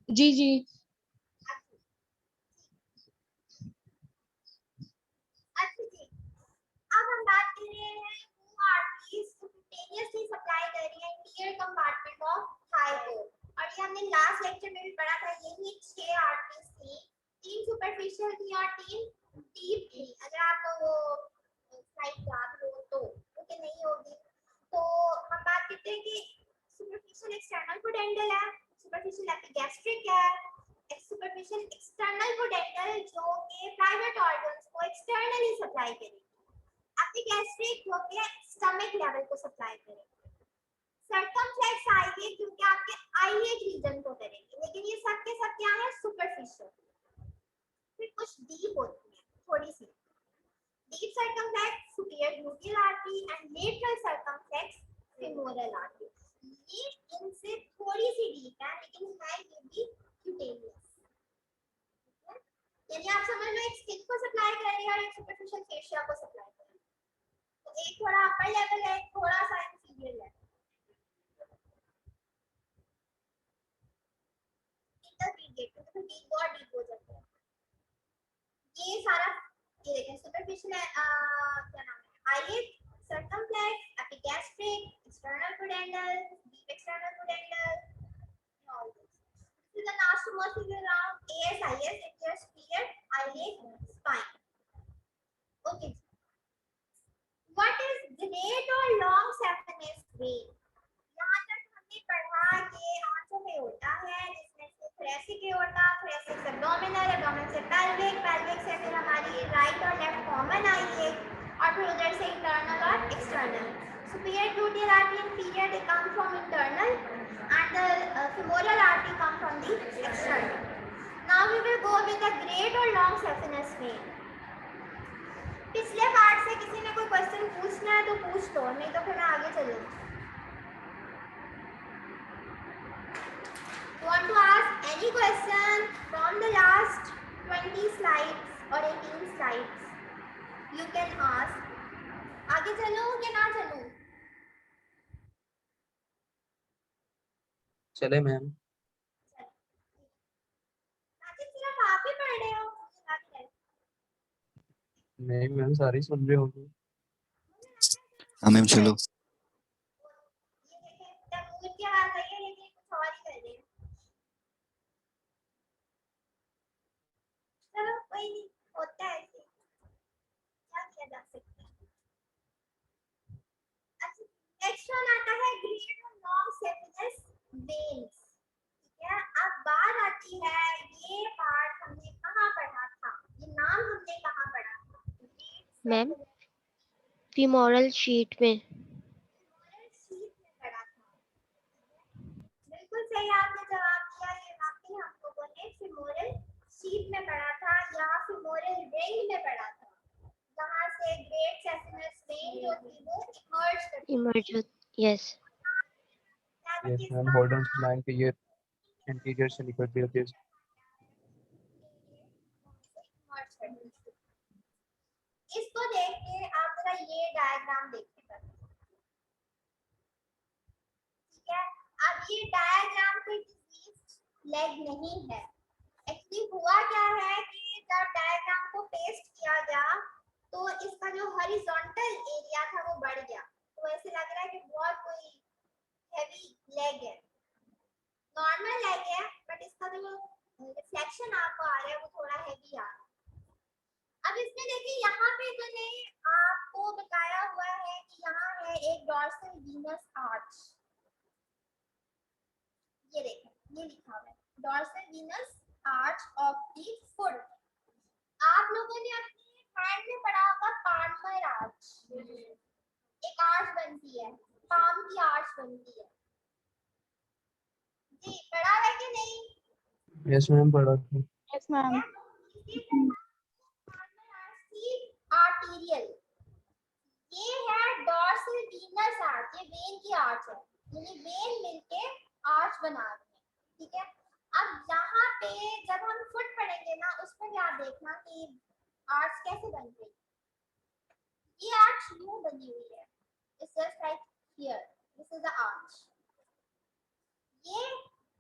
जी जी। अच्छा जी, अब हम बात कर रहे हैं who arteries subcutaneously supply the interior compartment of thigh को। और ये हमने लास्ट लेक्चर में भी पढ़ा था, यही 6 आर्टरीज थी, 3 सुपरफिशियल थी और 3 डीप थी। अगर आपको वो स्लाइड याद हो तो, ओके नहीं होगी तो हम बात करते हैं कि सुपरफिशियल एक्सटर्नल पोडेंटल है, सुपरफिशियल एपिगैस्ट्रिक है, सुपरफिशियल एक्सटर्नल पोडेंटल जो कि प्राइवेट ऑर्गन्स को एक्सटर्नली सप्लाई करेगी। एपिगैस्ट्रिक जो कि स्टमक लेवल को सप्लाई करेगी। सर्कमफ्लेक्स आईएच जो कि आपके आईएच रीजन को करेगी, लेकिन ये सब के सब क्या है? सुपरफिशियल। फिर कुछ डीप होती है, थोड़ी सी deep circumflex superior gluteal artery and lateral circumflex femoral artery. ये इनसे थोड़ी सी डीप है, लेकिन है ये भी क्यूटेनियस। यानी आप समझ लो एक स्किन को सप्लाई कर रही है और एक सुपरफिशियल फेशिया को सप्लाई कर रही है। तो एक थोड़ा अपर लेवल है, थोड़ा सा इंफीरियर लेवल। इंटरमीडिएट तो डीप बहुत डीप हो जाता है। ये सारा ये देखें सुपरफिशियल क्या नाम है? Eyelid, circumflex, epigastric, external पोडेंटल, deep external पोडेंटल, all this. This is the anastomosis is around ASIS, anterior superior eyelid spine. Okay. What is great or long saphenous vein? यहाँ तक हमने पढ़ा कि आंखों में होता है, जिसमें से thoracic aorta, thoracic abdominal, abdominal से pelvic, pelvic से फिर हमारी right और left common आई है, और फिर उधर से internal और external. Superior gluteal artery, inferior, they come from internal, and the femoral artery come from the external. Now we will go with the great or long saphenous vein. पिछले part से किसी ने कोई क्वेश्चन पूछना है तो पूछ दो, नहीं तो फिर मैं आगे चलूंगी। You want to ask any question from the last 20 slides or 18 slides? You can ask. आगे चलूं कि ना चलूं? चले मैम। आगे सिर्फ आप ही पढ़ रहे हो, मुझे लग रहा है। नहीं मैम, सारी सुन रहे होगे। हाँ मैम चलो। ये देखें तैमूर की आवाज आई है, लेकिन कुछ और ही कर रहे हैं। चलो कोई नहीं, होता है ऐसे, क्या किया जा सकता है। अच्छा, नेक्स्ट वन आता है ग्रेट और लॉन्ग saphenous veins। ठीक है, अब बात आती है ये पार्ट हमने कहाँ पढ़ा था, ये नाम हमने कहाँ पढ़ा था? मैम फीमोरल शीट में। femoral sheath में पढ़ा था। बिल्कुल सही आपने जवाब दिया, ये वाकई हम लोगों ने femoral sheath में पढ़ा था या femoral ring में पढ़ा था। जहाँ से ग्रेट सैफिनस वेन जो थी वो इमर्ज करती इमर्ज थी। यस क्या यस करती मैम, इसका गोल्डन लाइन के ये इंटीरियर से निकलती होती है। इमर्ज करती थी। इसको देख के आप जरा ये डायग्राम देखिएगा, ठीक है। अब ये डायग्राम कोई डिजीज लेग नहीं है। एक्चुअली हुआ क्या है कि जब डायग्राम को पेस्ट किया गया तो इसका जो हॉरिजॉन्टल एरिया था वो बढ़ गया, तो ऐसे लग रहा है कि बहुत कोई हैवी लेग है। नॉर्मल लेग है बट इसका जो रिफ्लेक्शन आपको आ रहा है वो थोड़ा हैवी आ रहा है। अब इसमें देखिए यहाँ पे जो ने आपको बताया हुआ है कि यहाँ है एक डॉर्सल वीनस आर्च, ये देखें ये लिखा हुआ है dorsal Venus arch of the foot. आप लोगों ने अपने हैंड में पढ़ा होगा पाल्मर आर्च, एक आर्च बनती है, पाम की आर्च बनती है जी, पढ़ा है कि नहीं? यस मैम, पढ़ा था। Yes ma'am. आर्टीरियल, ये है डॉर्सल वीनस आर्च, ये वेन की आर्च है, यानी वेन मिलके आर्च बना रही है, ठीक है। अब यहाँ पे जब हम फुट पढ़ेंगे ना उस पर आप देखना कि आर्च कैसे बन रही है। ये आर्च यूं बनी हुई है, it's just like here, this is the arch, ये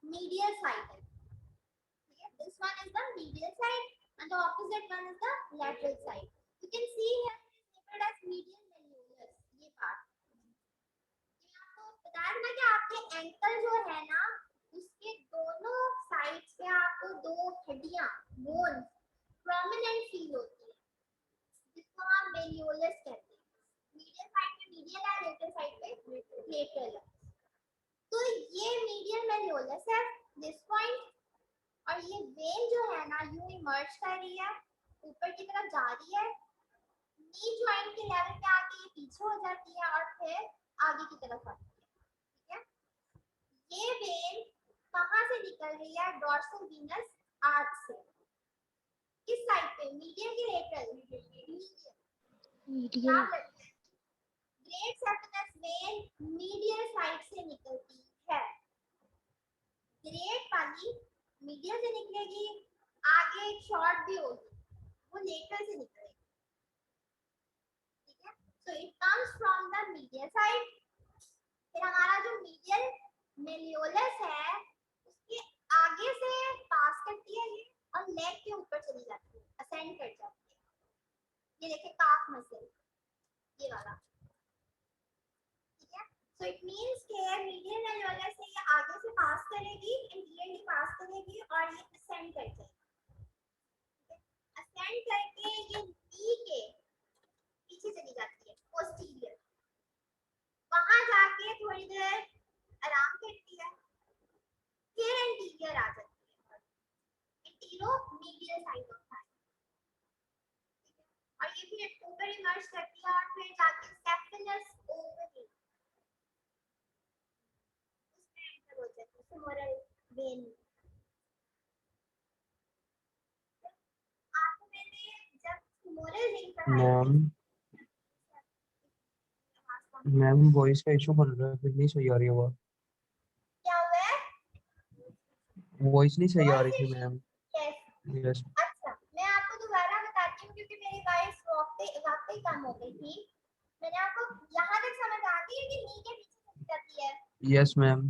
मीडियल साइड है, ठीक है। This one is the medial side and the opposite one is the lateral side. You can see here it is labeled as medial malleolus, ये part। ये आपको बताया ना कि आपके एंकल जो है ना उसके दोनों साइड्स पे आपको दो हड्डियां बोन्स प्रोमिनेंट फील होती है, जिसको हम मेलियोलस कहते हैं। मीडियल साइड पे मीडियल है, लेटरल साइड पे लेटरल है। तो ये मीडियल मेलियोलस है दिस पॉइंट, और ये वेन जो है ना यूं इमर्ज कर रही है, ऊपर की तरफ जा रही है, नी जॉइंट के लेवल पे आके ये पीछे हो जाती है और फिर आगे की तरफ आती है, ठीक है। ये वेन कहाँ से निकल रही है? डॉर्सल वीनस आर्च से। किस साइड पे? मीडियल की lateral? Medial great saphenous when medial side से निकलती है, ग्रेट वाली मीडियल से निकलेगी, आगे एक शॉर्ट भी होगी वो लेटरल से निकलेगी, ठीक है। So it comes from the medial side. फिर हमारा जो मीडियल मेलियोलस है उसके आगे से पास करती है ये और लेग के ऊपर चली जाती है, असेंड कर जाती है। ये देखिए काफ मसल, ये वाला, ठीक है। सो इट मींस के मीडियल मेलियोलस से ये आगे से पास करेगी, इंटीरियरली पास करेगी और ये असेंड कर जाएगी, असेंड करके ये नी के पीछे चली जाती है पोस्टीरियर, वहां जाके थोड़ी देर आराम करती है, फिर एंटीरियर आ जाती है, antero medial side of thigh, और ये फिर ऊपर इमर्ज करती है और फिर जाके सेफिनस ओवरी उसमें एंटर हो जाती है फेमोरल वेन। आपको मैंने जब फेमोरल वेन पढ़ाई थी, मैम वॉइस का इशू बन रहा है, फिर नहीं सही आ रही आवाज, क्या हुआ है? वॉइस नहीं सही आ रही वॉइस थी इशू? मैम। यस। यस अच्छा, मैं आपको दोबारा बताती हूँ क्योंकि मेरी वॉइस वाकई कम हो गई थी। मैंने आपको यहाँ तक समझ आ गई है कि नी के पीछे चली जाती है। यस मैम,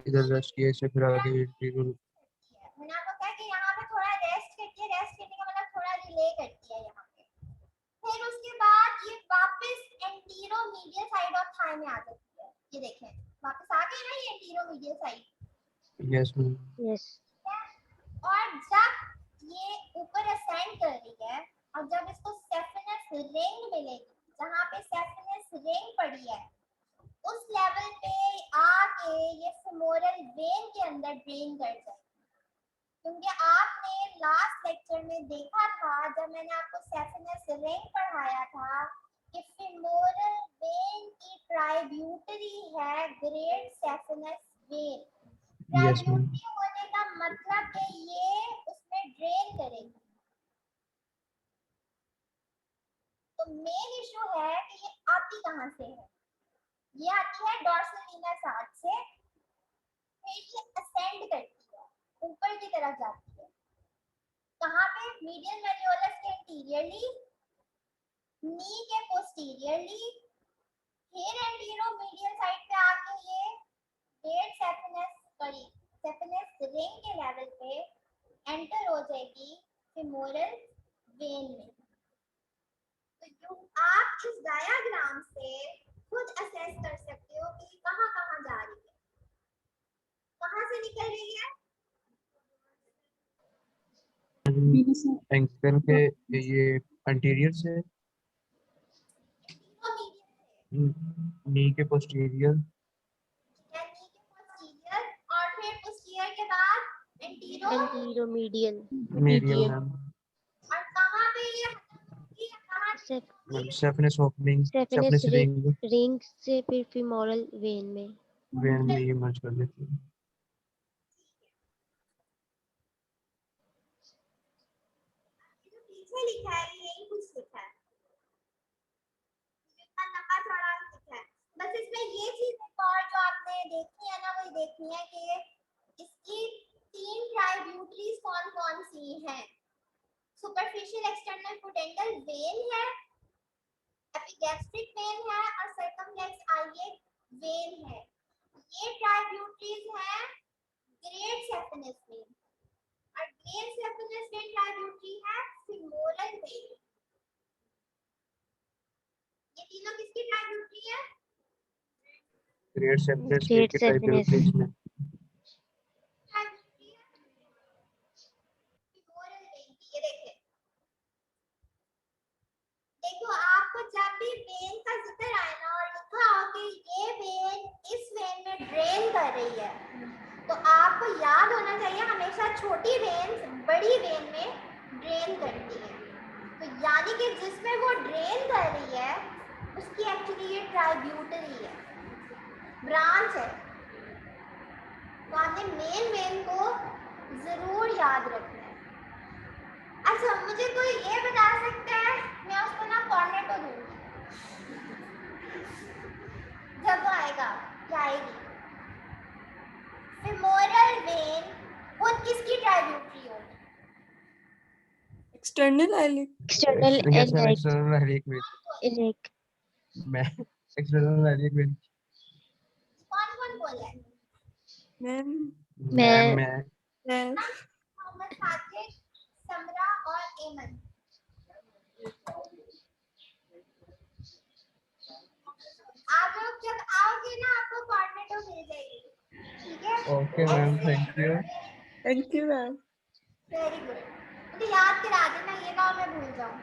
इधर रेस्ट किए से फिर आगे इंटीरियर। मैंने आपको कहा कि यहाँ पे थोड़ा रेस्ट करती है, रेस्ट करने का मतलब थोड़ा डिले करती है यहाँ पे। फिर उसके बाद ये वापस antero medial side of thigh में आ जाती है, ये देखें वापस आ गई ना ये antero medial side. Yes ma'am. Yes और जब ये ऊपर असेंड कर रही है और जब इसको सेफिनस रिंग मिलेगी, जहाँ पे सेफिनस रिंग पड़ी है उस लेवल पे आके ये फेमोरल वेन के अंदर ड्रेन कर जाएगी। क्योंकि आपने लास्ट लेक्चर में देखा था जब मैंने आपको सेफिनस रिंग पढ़ाया था कि फेमोरल वेन की ट्राइब्यूटरी है great saphenous vein. Yes ma'am. Tributary होने का मतलब है ये उसमें ड्रेन करेगी, मेन इशू है कि ये आती कहाँ से है। ये आती है डॉर्सल वीनस आर्ट से, फिर ये असेंड करती है, ऊपर की तरफ जाती है। कहाँ पे? मीडियल मेनियोलस के इंटीरियरली, नी के पोस्टीरियरली, फिर एंटीरो मीडियल साइड पे आके ये डेढ़ सेफिनस रिंग के लेवल पे एंटर हो जाएगी फेमोरल वेन में। तो आप इस डायग्राम से खुद असेस कर सकते हो कि कहाँ कहाँ जा रही है, कहाँ से निकल रही है। एंकल के ये अंटीरियर से, नी के पोस्टीरियर, और फिर पोस्टीरियर के बाद antero, antero medial medial ma'am, और कहाँ पे ये कहाँ सेफिनस ओपनिंग, सेफिनस रिंग, रिंग से फिर फीमोरल वेन में। वेन में ये मर्ज कर देती है। जो पीछे लिखा है यही कुछ लिखा है, जितना लंबा चौड़ा लिखा है। बस इसमें ये चीज एक और जो आपने देखनी है ना, वही देखनी है कि इसकी 3 ट्राइब्यूटरीज कौन कौन सी हैं। सुपरफिशियल एक्सटर्नल पुडेंटल वेन है, एपिगैस्ट्रिक वेन है और सर्कमफ्लेक्स आइलियक वेन है। ये ट्राइब्यूटरीज हैं ग्रेट सेफिनस वेन, और ग्रेट सेफिनस वेन ट्राइब्यूटरी है फेमोरल वेन। ये तीनों किसकी ट्राइब्यूटरी है? ग्रेट सेफिनस ग्रेट के ट्राइब्यूटरीज में ट्राइब्यूटरी है फेमोरल वेन की। ये देखिए, देखो आपको जब भी वेन का जिक्र आए ना और लिखा हो कि ये वेन इस वेन में ड्रेन कर रही है, तो आपको याद होना चाहिए हमेशा छोटी वेन बड़ी वेन में ड्रेन करती है। तो यानी कि जिसमें वो ड्रेन कर रही है उसकी एक्चुअली ये ट्राइब्यूटरी है, ब्रांच है। तो आपने मेन वेन को जरूर याद रखना है। अच्छा, मुझे कोई ये बता सकता है, मैं उसको ना कॉर्नेटो दूंगी जब वो आएगा या आएगी। फेमोरल वेन खुद किसकी ट्राइब्यूटरी होगी? External iliac, external yes ma'am, external हेलिक when, elec मैं एक्सटर्नल हेलिक वेन, कौन कौन बोला है? मैम मैं मोहम्मद साजिद, समरा और एमन। आप लोग जब आओगे ना आपको कोऑर्डिनेटर मिल जाएगी, ठीक है? Okay ma'am, thank you. Thank you ma'am. Very good, मुझे याद करा देना ये ना मैं भूल जाऊं।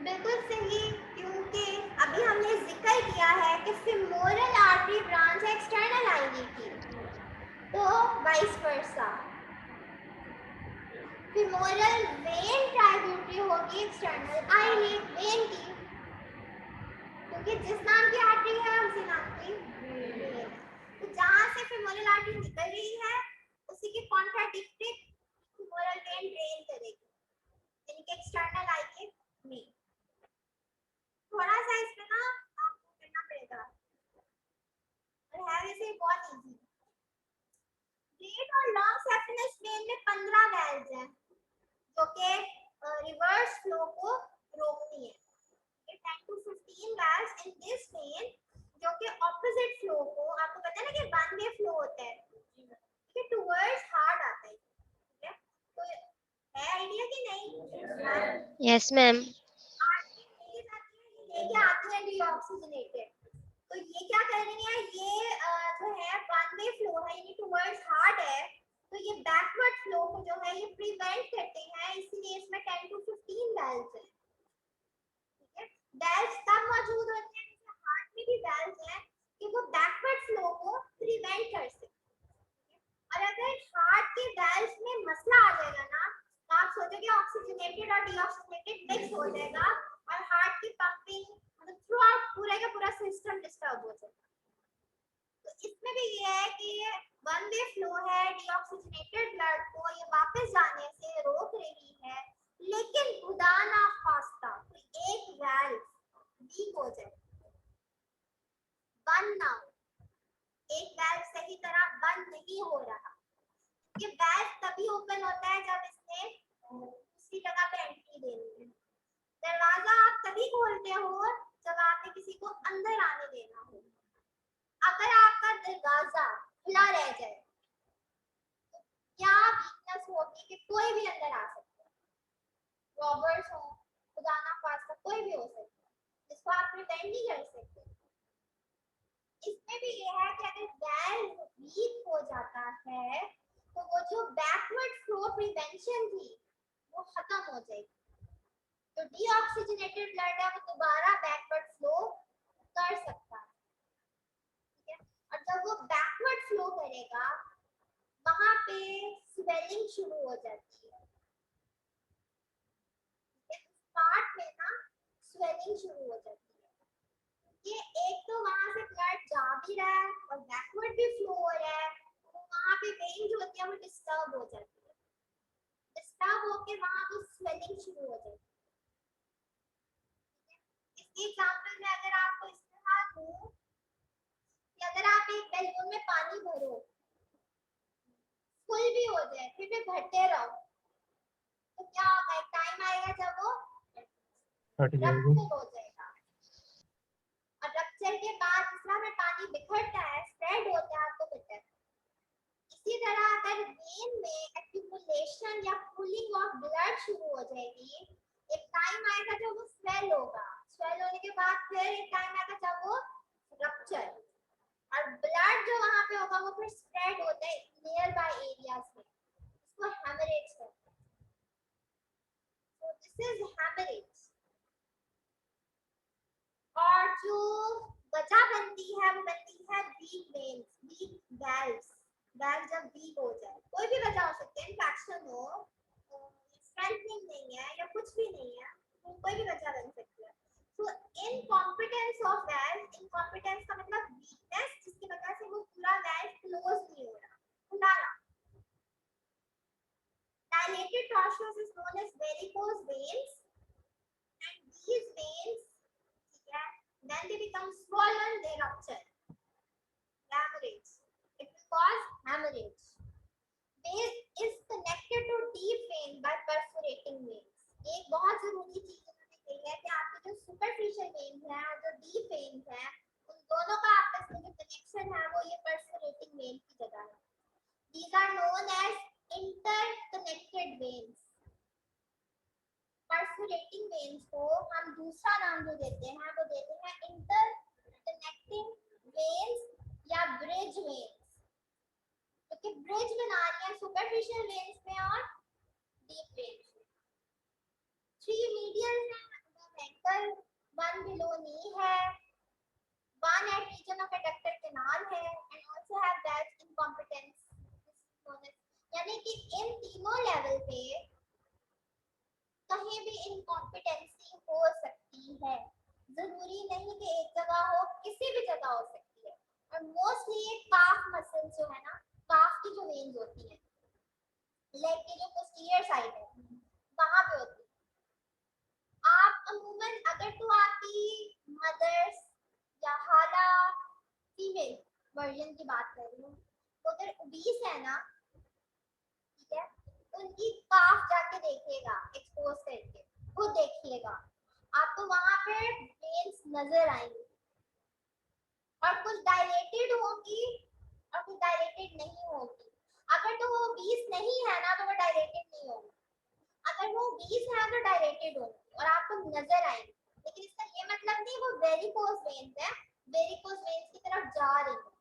बिल्कुल सही, क्योंकि अभी हमने जिक्र किया है कि फेमोरल आर्टरी ब्रांच है एक्सटर्नल आईवी की, तो vice versa femoral when tributary होगी एक्सटर्नल आईवी वेन की, क्योंकि जिस नाम की आर्टरी है उसी नाम की वेन है। तो जहां से फेमोरल आर्टरी निकल रही है उसी के कॉन्ट्राडिक्टरी फेमोरल वेन ड्रेन करेगी, यानी कि एक्सटर्नल आई के में। थोड़ा सा इसमें ना आपको करना पड़ेगा, और है वैसे बहुत इजी। ग्रेट और लॉन्ग सेफिनस वेन में 15 वेल्व्स हैं जो कि रिवर्स फ्लो को रोकती है। 10 to 15 valves in this vein जो कि ऑपोजिट फ्लो को, आपको पता है ना कि वन वे फ्लो होता है, ठीक है, टुवर्ड्स हार्ट आता है, ठीक है? तो है आइडिया कि नहीं? Yes ma'am. लेके आती है डीऑक्सीजनेटेड, तो ये क्या कर रही है, ये जो है वन वे फ्लो है यानी टुवर्ड्स हार्ट है, तो ये बैकवर्ड फ्लो को जो है ये प्रिवेंट करते हैं, इसलिए इसमें 10 to 15 वेल्व्स हैं, ठीक है? वेल्व्स तब मौजूद होते हैं जैसे हार्ट में भी वेल्व्स हैं कि वो बैकवर्ड फ्लो को प्रिवेंट कर सके। और अगर हार्ट के वेल्व्स में मसला आ जाएगा ना, तो आप सोचोगे ऑक्सीजनेटेड और डीऑक्सीजनेटेड मिक्स हो जाएगा और हार्ट की पंपिंग मतलब थ्रू आउट पूरे का पूरा सिस्टम डिस्टर्ब हो जाएगा। तो इसमें भी ये है कि ये वन वे फ्लो है, डीऑक्सीजनेटेड ब्लड को ये वापस जाने से रोक रही है, लेकिन खुदा ना खास्ता एक वैल्व वीक हो जाए, बंद ना हो, एक वैल्व सही तरह बंद नहीं हो रहा, ये वैल्व तभी ओपन होता है जब इसने दूसरी जगह पे एंट्री देनी है। दरवाजा आप तभी खोलते हो जब आपने किसी को अंदर आने देना हो। अगर आपका दरवाजा खुला रह जाए तो क्या वीकनेस होगी कि कोई भी अंदर आ सकता है, रॉबर्स हो, खुदा ना खास्ता कोई भी हो सकता है, जिसको आप प्रिवेंट नहीं कर सकते। इसमें भी ये है कि अगर वैल्व वीक हो जाता है तो वो जो बैकवर्ड फ्लो प्रिवेंशन थी वो खत्म हो जाएगी, तो डीऑक्सीजनेटेड ब्लड है वो दोबारा बैकवर्ड फ्लो कर सकता है, ठीक है। और जब वो बैकवर्ड फ्लो करेगा वहां पे स्वेलिंग शुरू हो जाती है, पार्ट में ना स्वेलिंग शुरू हो जाती है, ये एक तो वहां से ब्लड जा भी रहा है और बैकवर्ड भी फ्लो हो रहा है, तो वहां पे वेन जो होती है वो डिस्टर्ब हो जाती है, डिस्टर्ब होके वहां पे स्वेलिंग शुरू हो जाती है। इसके एग्जांपल में अगर आपको इस तरह दूं कि अगर आप एक बैलून में पानी भरो, फुल भी हो जाए फिर भी भरते रहो, तो क्या होगा, एक टाइम आएगा जब वो हट जाएगा। रप्चर हो जाएगा, और रप्चर के बाद जिस तरह में पानी बिखरता है, स्प्रेड होता है, आपको पता है। इसी तरह अगर वेन में एक्यूमुलेशन या पूलिंग ऑफ ब्लड शुरू हो जाएगी, एक टाइम आएगा जब वो स्वेल होगा, स्वेल होने के बाद फिर एक टाइम आएगा जब वो रप्चर, और ब्लड जो वहां पे होगा वो फिर स्प्रेड होता है नियर बाय एरियाज में, इसको हेमरेज कहते हैं। So this is haemorrhage. और जो वजह बनती है वो बनती है weak veins, weak valves, valve जब वीक हो जाए, कोई भी वजह हो सकती है, इन्फेक्शन हो, स्ट्रेंथनिंग नहीं है या कुछ भी नहीं है, तो कोई भी वजह बन सकती है। सो इनकॉम्पिटेंस ऑफ वैल्व, इनकॉम्पिटेंस का मतलब वीकनेस जिसकी वजह से वो पूरा वैल्व क्लोज नहीं हो रहा, खुला रहा। Dilated tortuous is known as varicose veins, and these veins, when they become swollen, they rupture. Hemorrhage. It will cause hemorrhage. Vein is connected to deep vein by perforating veins. एक बहुत जरूरी चीज उन्होंने कही है कि आपके जो सुपरफिशियल वेन्स हैं और जो डीप वेन्स हैं, उन दोनों का आपस में जो कनेक्शन है वो ये परफोरेटिंग वेन की जगह है। These are known as interconnected veins. Perforating veins को हम दूसरा नाम जो देते हैं वो देते हैं इंटरकनेक्टिंग वेन्स या ब्रिज वेन्स, क्योंकि ब्रिज बना रही है सुपरफिशियल वेन्स में और डीप वेन्स में। थ्री मीडियल्स हैं, वेंट्रल, वन बिलो नी है, one at region of adductor canal है, and also have that incompetence, यानी कि इन तीनों लेवल पे कहीं भी इनकॉम्पिटेंसी हो सकती है, जरूरी नहीं कि एक जगह हो, किसी भी जगह हो सकती है। और मोस्टली ये काफ मसल जो है ना, काफ की जो वेन्स होती है, लेग की जो पोस्टीरियर साइड है वहां पे होती है। आप अमूमन अगर तो आपकी मदर्स या हाला फीमेल वर्जन की बात कर रही हूँ, तो अगर ओबीस है ना, ठीक है, उनकी काफ जाके देखिएगा एक्सपोज करके, वो देखिएगा आपको वहां पे वेन्स नजर आएंगी, और कुछ डायलेटेड होगी और कुछ डायलेटेड नहीं होगी। अगर तो वो 20 नहीं है ना तो वो डायलेटेड नहीं होगी, अगर वो 20 है तो डायलेटेड होगी और आपको नजर आएंगी, लेकिन इसका ये मतलब नहीं वो वेरिकोज वेन्स है, वेरिकोज वेन्स की तरफ जा रही है,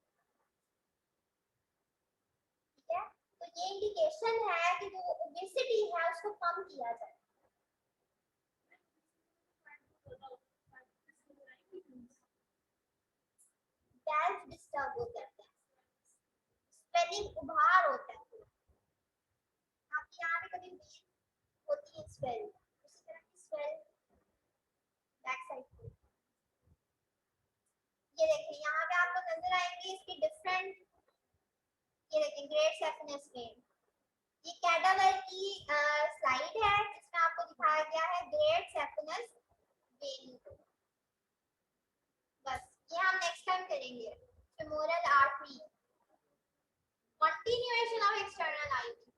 ठीक है। तो ये इंडिकेशन है कि जो ओबेसिटी है उसको कम किया जाए। वैल्व डिस्टर्ब हो जाते हैं, स्वेलिंग उभार होता है, आपके यहाँ पे कभी वेन होती है स्वेल, उसी तरह की स्वेल बैक साइड पे। ये देखिए यहाँ पे आपको नजर आएंगे इसकी डिफरेंट, ये देखिए ग्रेट सेफनेस वेन, ये कैडावर की स्लाइड है जिसमें आप आपको दिखाया गया है ग्रेट सेफिनस वेन को। बस ये हम नेक्स्ट टाइम करेंगे। femoral artery, continuation of external IV। ठीक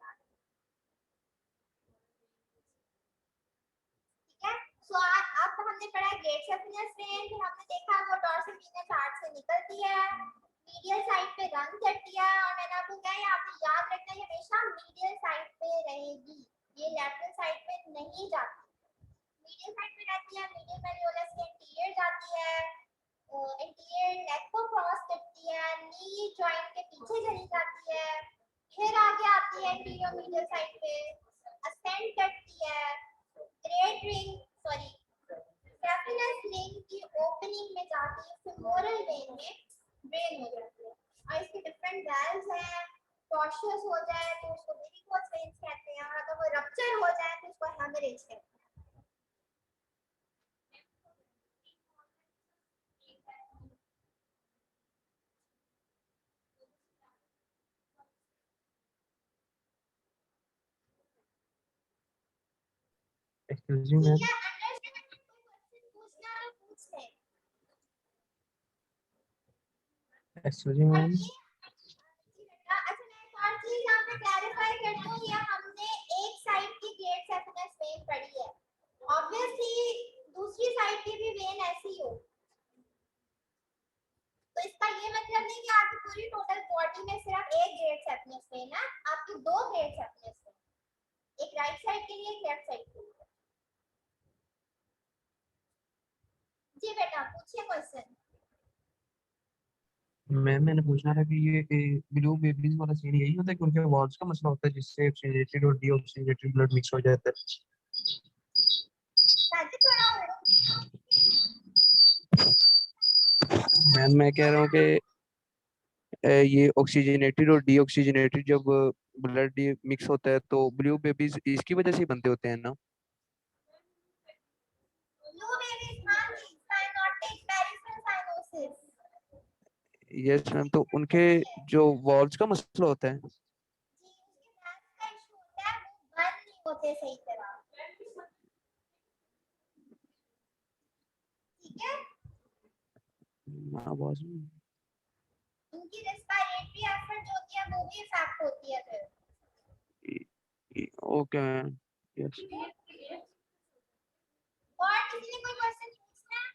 है, सो अब हमने पढ़ा ग्रेट सेफिनस वेन, फिर हमने देखा वो डॉर्सल वीनस आर्ट से निकलती है, मीडियल साइड पे रन करती है, और मैंने आपको कहा है आपको याद रखना है हमेशा मीडियल साइड पे रहेगी, ये लेटरल साइड पे नहीं जाती, मीडियल साइड पे रहती है। मीडियल मेरियोलस के इंटीरियर जाती है, इंटीरियर नेक को क्रॉस करती है, नी जॉइंट के पीछे चली जाती है, फिर आगे आती है एंटीरियर मीडियल साइड पे, असेंड करती है, ग्रेट रिंग सॉरी सेफिनस रिंग की ओपनिंग में जाती है femoral वेन में ड्रेन हो जाती है, और इसके डिफरेंट वेल्व्स हैं। टॉर्शस हो जाए तो उसको वेरिकोस वेन्स कहते हैं, और अगर वो रप्चर हो जाए तो उसको हेमरेज कहते हैं। एक्सक्यूज मी ठीक मैम। है, अंडरस्टैंड? कोई क्वेश्चन पूछना है तो पूछ ले। एक्सक्यूज मी और मैम। ये अच्छा मैं एक और चीज यहाँ पे क्लैरिफाई कर दूं, ये हमने एक साइड की ग्रेट सेफिनस वेन पढ़ी है, ऑब्वियसली दूसरी साइड की भी वेन ऐसी हो, तो इसका ये मतलब नहीं कि आपकी पूरी टोटल बॉडी में सिर्फ एक ग्रेट सेफिनस वेन है, आपकी दो ग्रेट सेफिनस वेन, एक राइट साइड के लिए एक लेफ्ट साइड के लिए। जी बेटा पूछिए क्वेश्चन। मैम मैंने पूछना था कि ये ब्लू बेबीज वाला सीन यही होता है कि उनके वॉल्स का मसला होता है जिससे ऑक्सीजनेटेड और डीऑक्सीजनेटेड ब्लड मिक्स हो जाता है। ताकि थोड़ा मैम मैं कह रहा हूँ कि ये ऑक्सीजनेटेड और डीऑक्सीजनेटेड जब ब्लड मिक्स होता है तो ब्लू बेबीज इसकी वजह से ही बनते होते हैं ना। blue babies हाँ जी cyanotic peripheral cyanosis। Yes ma'am, तो उनके जो वॉल्स का मसला होता है। जी उसके nerves का इशू होता है, वो बंद नहीं होते सही तरह। ठीक है, हाँ बॉस। उनकी रेस्पिरेटरी एफर्ट जो होती है वो भी इफेक्ट होती है फिर। Okay ma'am, yes. और किसी ने कोई क्वेश्चन पूछना है?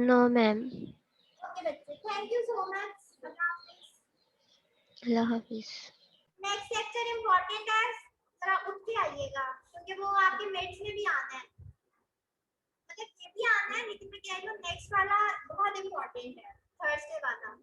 No ma'am. ओके बच्चे, थैंक यू सो मच। अल्लाह हाफिज। नेक्स्ट लेक्चर इम्पोर्टेंट है, जरा उठ के आइएगा क्योंकि वो आपके मिड्स में भी आना है, मतलब ये भी आना है लेकिन मैं कह रही हूँ नेक्स्ट वाला बहुत इम्पोर्टेंट है, थर्सडे वाला।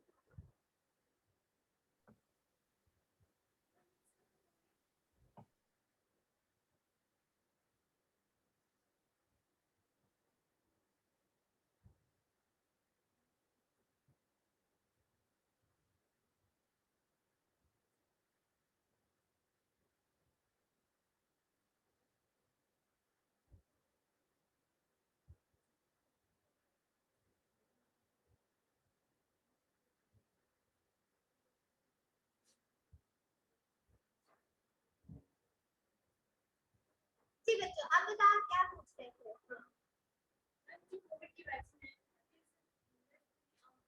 जी बच्चों अब बताओ क्या पूछ रहे थे?